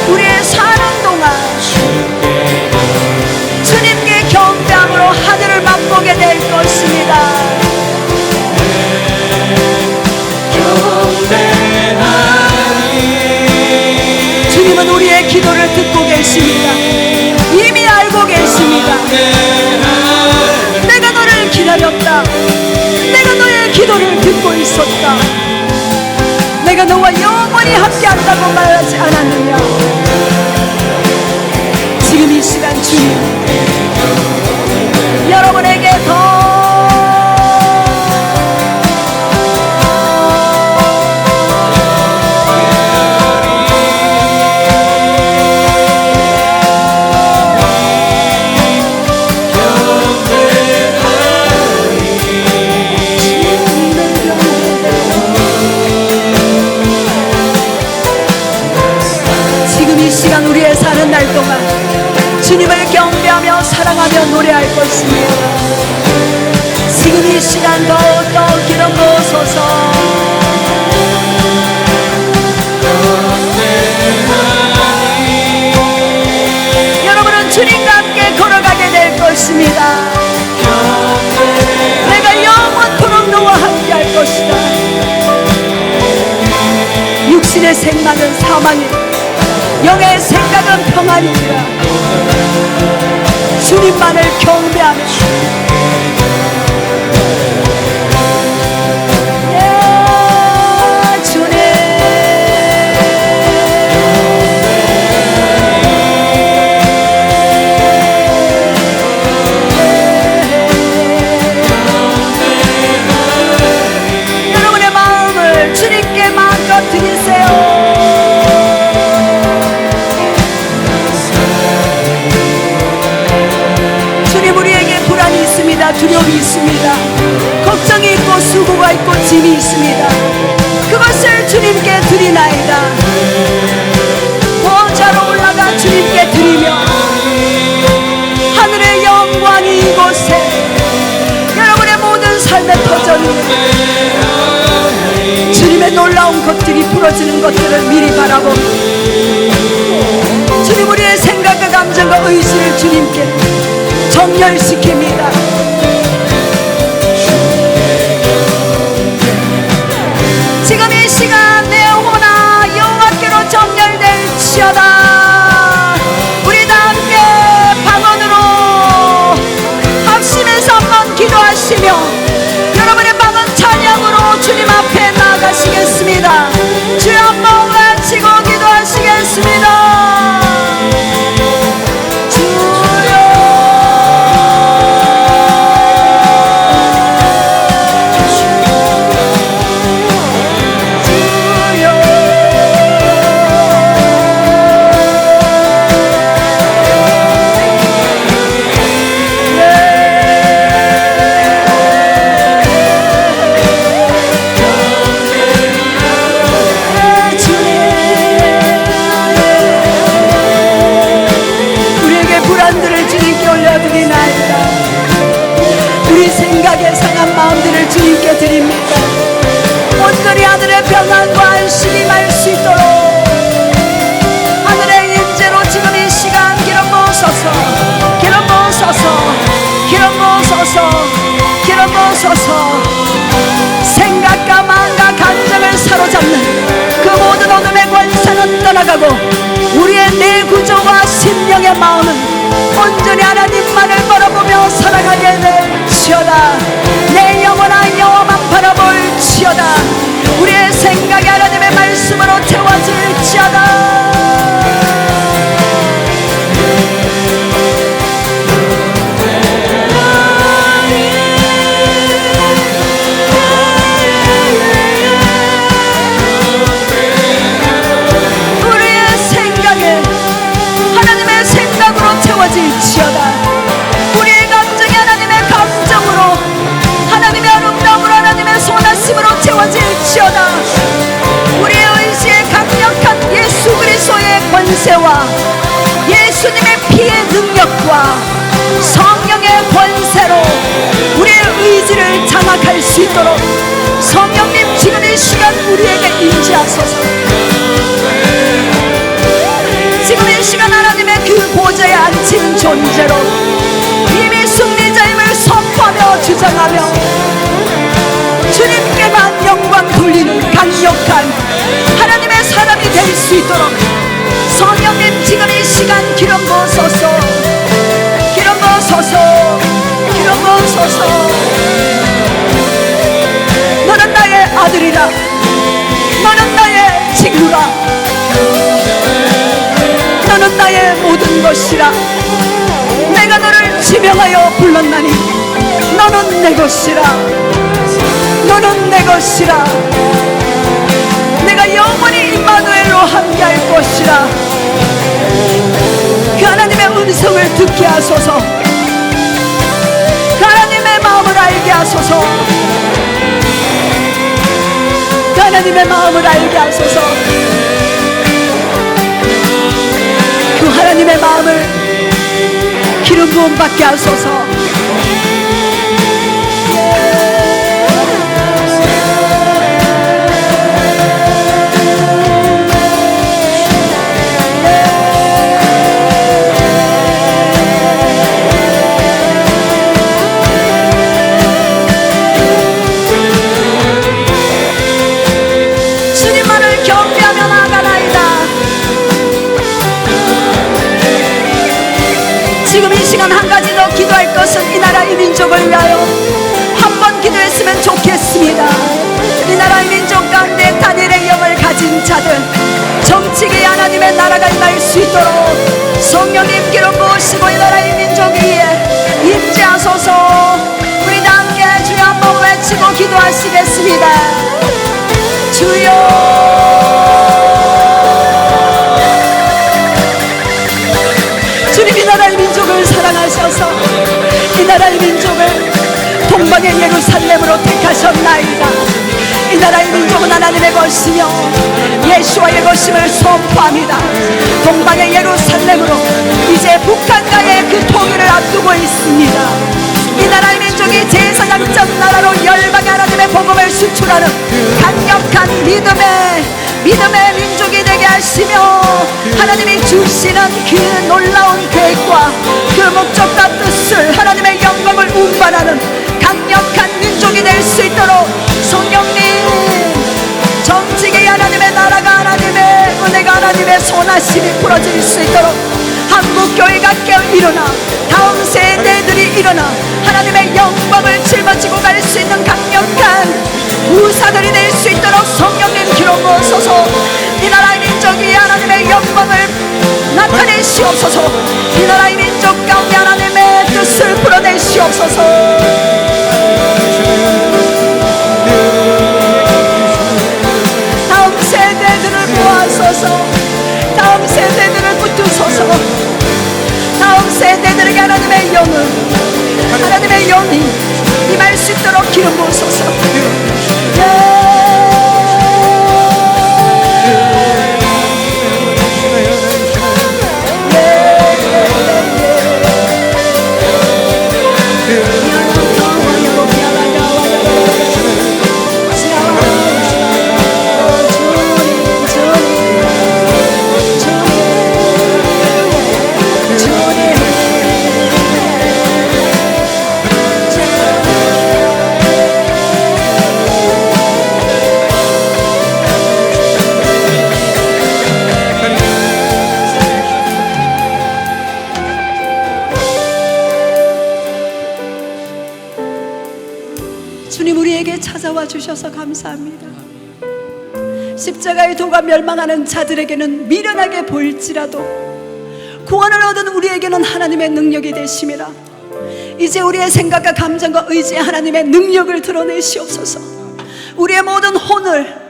우리의 사는 동안 주님께 경배함으로 하늘을 맛보게 될 것입니다. 주님은 우리의 기도를 듣고 계십니다. 이미 알고 계십니다. 내가 너를 기다렸다. 내가 너의 기도를 듣고 있었다. 내가 너와 영원히 함께한다고 말하지 않았느냐. 지금 이 시간 주님 여러분에게 더 우리의 사는 날 동안 주님을 경배하며 사랑하며 노래할 것입니다. 지금 이 시간 더욱더 기름 부으소서. 여러분은 주님과 함께 걸어가게 될 것입니다. 내가 영원토록 너와 함께 할 것이다. 육신의 생각은 사망이다. 영의 생각은 평안이니라. 주님만을 경배하며 주님 여러분의 마음을 주님께 마음껏 드리세요. 두려움이 있습니다. 걱정이 있고 수고가 있고 짐이 있습니다. 그것을 주님께 드리나이다. 보좌로 올라가 주님께 드리며 하늘의 영광이 이곳에 여러분의 모든 삶의 터전이 주님의 놀라운 것들이 풀어지는 것들을 미리 바라보며 주님 우리의 생각과 감정과 의지를 주님께 정렬시킵니다. 지금 이 시간 내 영혼아 여호와께로 정렬될지어다. 우리 다 함께 방언으로 합심해서 한번 기도하시며 여러분의 방언 찬양으로 주님 앞에 나아가시겠습니다. 주여 한번 외치고 기도하시겠습니다. 우리 생각에 상한 마음들을 주님께 드립니다. 온전히 하늘의 평안과 안식이 말 수 있도록 하늘의 인재로 지금 이 시간 기름 부으소서, 기름 부으소서, 기름 부으소서, 기름 부으소서. 생각과 마음과 감정을 사로잡는 그 모든 어둠의 권세는 떠나가고 우리의 내 구조와 심령의 마음은 온전히 하나님만을 바라보며 살아가게 될지어다. 내 영혼아 여호와만 바라볼지어다. 우리의 생각이 하나님의 말씀으로 채워질지어다. 우리의 생각에 하나님의 생각으로 채워질지어다. 우리의 감정이 하나님의 감정으로, 하나님의 아름다움으로, 하나님의 선하심으로 채워질지어다. 우리의 의지에 강력한 예수 그리스도의 권세와 예수님의 피의 능력과 성령의 권세로 우리의 의지를 장악할 수 있도록 성령님 지금 이 시간 우리에게 임재하소서. 지금 이 시간 하나님의 그 보좌에 앉힌 존재로 이미 승리자임을 선포하며 주장하며 주님께만 영광 돌리는 강력한 하나님의 사람이 될 수 있도록 성령님 지금 이 시간 기름 부으소서, 기름 부으소서, 기름 부으소서. 너는 나의 아들이라, 너는 나의 친구라, 너는 나의 모든 것이라. 내가 너를 지명하여 불렀나니 너는 내 것이라, 너는 내 것이라. 내가 영원히 임마누엘로 함께할 것이라. 그 하나님의 음성을 듣게 하소서. 그 하나님의 마음을 알게 하소서. 그 하나님의 마음을 알게 하소서. 그 하나님의 마음을 기름 부음 받게 하소서. 주님만을 경배하며 나아가나이다. 지금 이 시간 한 가지 더 기도할 것은 이 나라 이 민족을 위하여 한 번 기도했으면 좋겠습니다. 이 나라 이 민족 가운데 다니엘의 영을 가진 자들, 정치계에 하나님의 나라가 임할 수 있도록 성령님 기름 부으시고 이 나라 이 민족 위에 임재하소서. 우리 다 함께 주여 한번 외치고 기도하시겠습니다. 주님 이 나라의 민족을 사랑하셔서 이 나라의 민족을 동방의 예루살렘으로 택하셨나이다. 이 나라의 민족은 하나님의 것이며 예수와의 것임을 선포합니다. 동방의 예루살렘으로 이제 북한과의 그 통일을 앞두고 있습니다. 이 나라의 민족이 제사장적 나라로 열방의 하나님의 복음을 수출하는 강력한 믿음의 민족이 되게 하시며 하나님이 주시는 그 놀라운 계획과 그 목적과 뜻을 하나님의 영광을 운반하는 강력한 민족이 될 수 있도록 성령님 전직의 하나님의 나라가 하나님의 은혜가 하나님의 선하심이 풀어질 수 있도록 한국교회가 깨어 일어나 다음 세대들이 일어나 하나님의 영광을 짊어지고 갈 수 있는 강력한 우사들이 될 수 있도록 성령님 기름 부어소서. 이 나라의 민족이 하나님의 영광을 나타내시옵소서. 이 나라의 민족 가운데 하나님의 뜻을 풀어내시옵소서. 다음 세대들을 모아소서. 다음 세대들을 붙드소서. 다음 세대들에게 하나님의 영을 하나님의 영이 임할 수 있도록 기름 부으소서. 주님 우리에게 찾아와 주셔서 감사합니다. 십자가의 도가 멸망하는 자들에게는 미련하게 보일지라도 구원을 얻은 우리에게는 하나님의 능력이 되심이라. 이제 우리의 생각과 감정과 의지에 하나님의 능력을 드러내시옵소서. 우리의 모든 혼을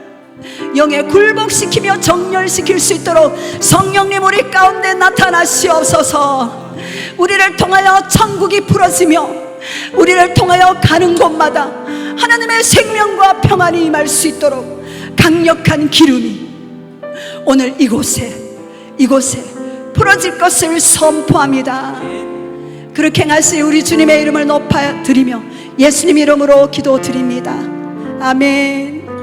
영에 굴복시키며 정렬시킬 수 있도록 성령님 우리 가운데 나타나시옵소서. 우리를 통하여 천국이 풀어지며 우리를 통하여 가는 곳마다 하나님의 생명과 평안이 임할 수 있도록 강력한 기름이 오늘 이곳에 풀어질 것을 선포합니다. 그렇게 행하시 우리 주님의 이름을 높여 드리며 예수님 이름으로 기도드립니다. 아멘.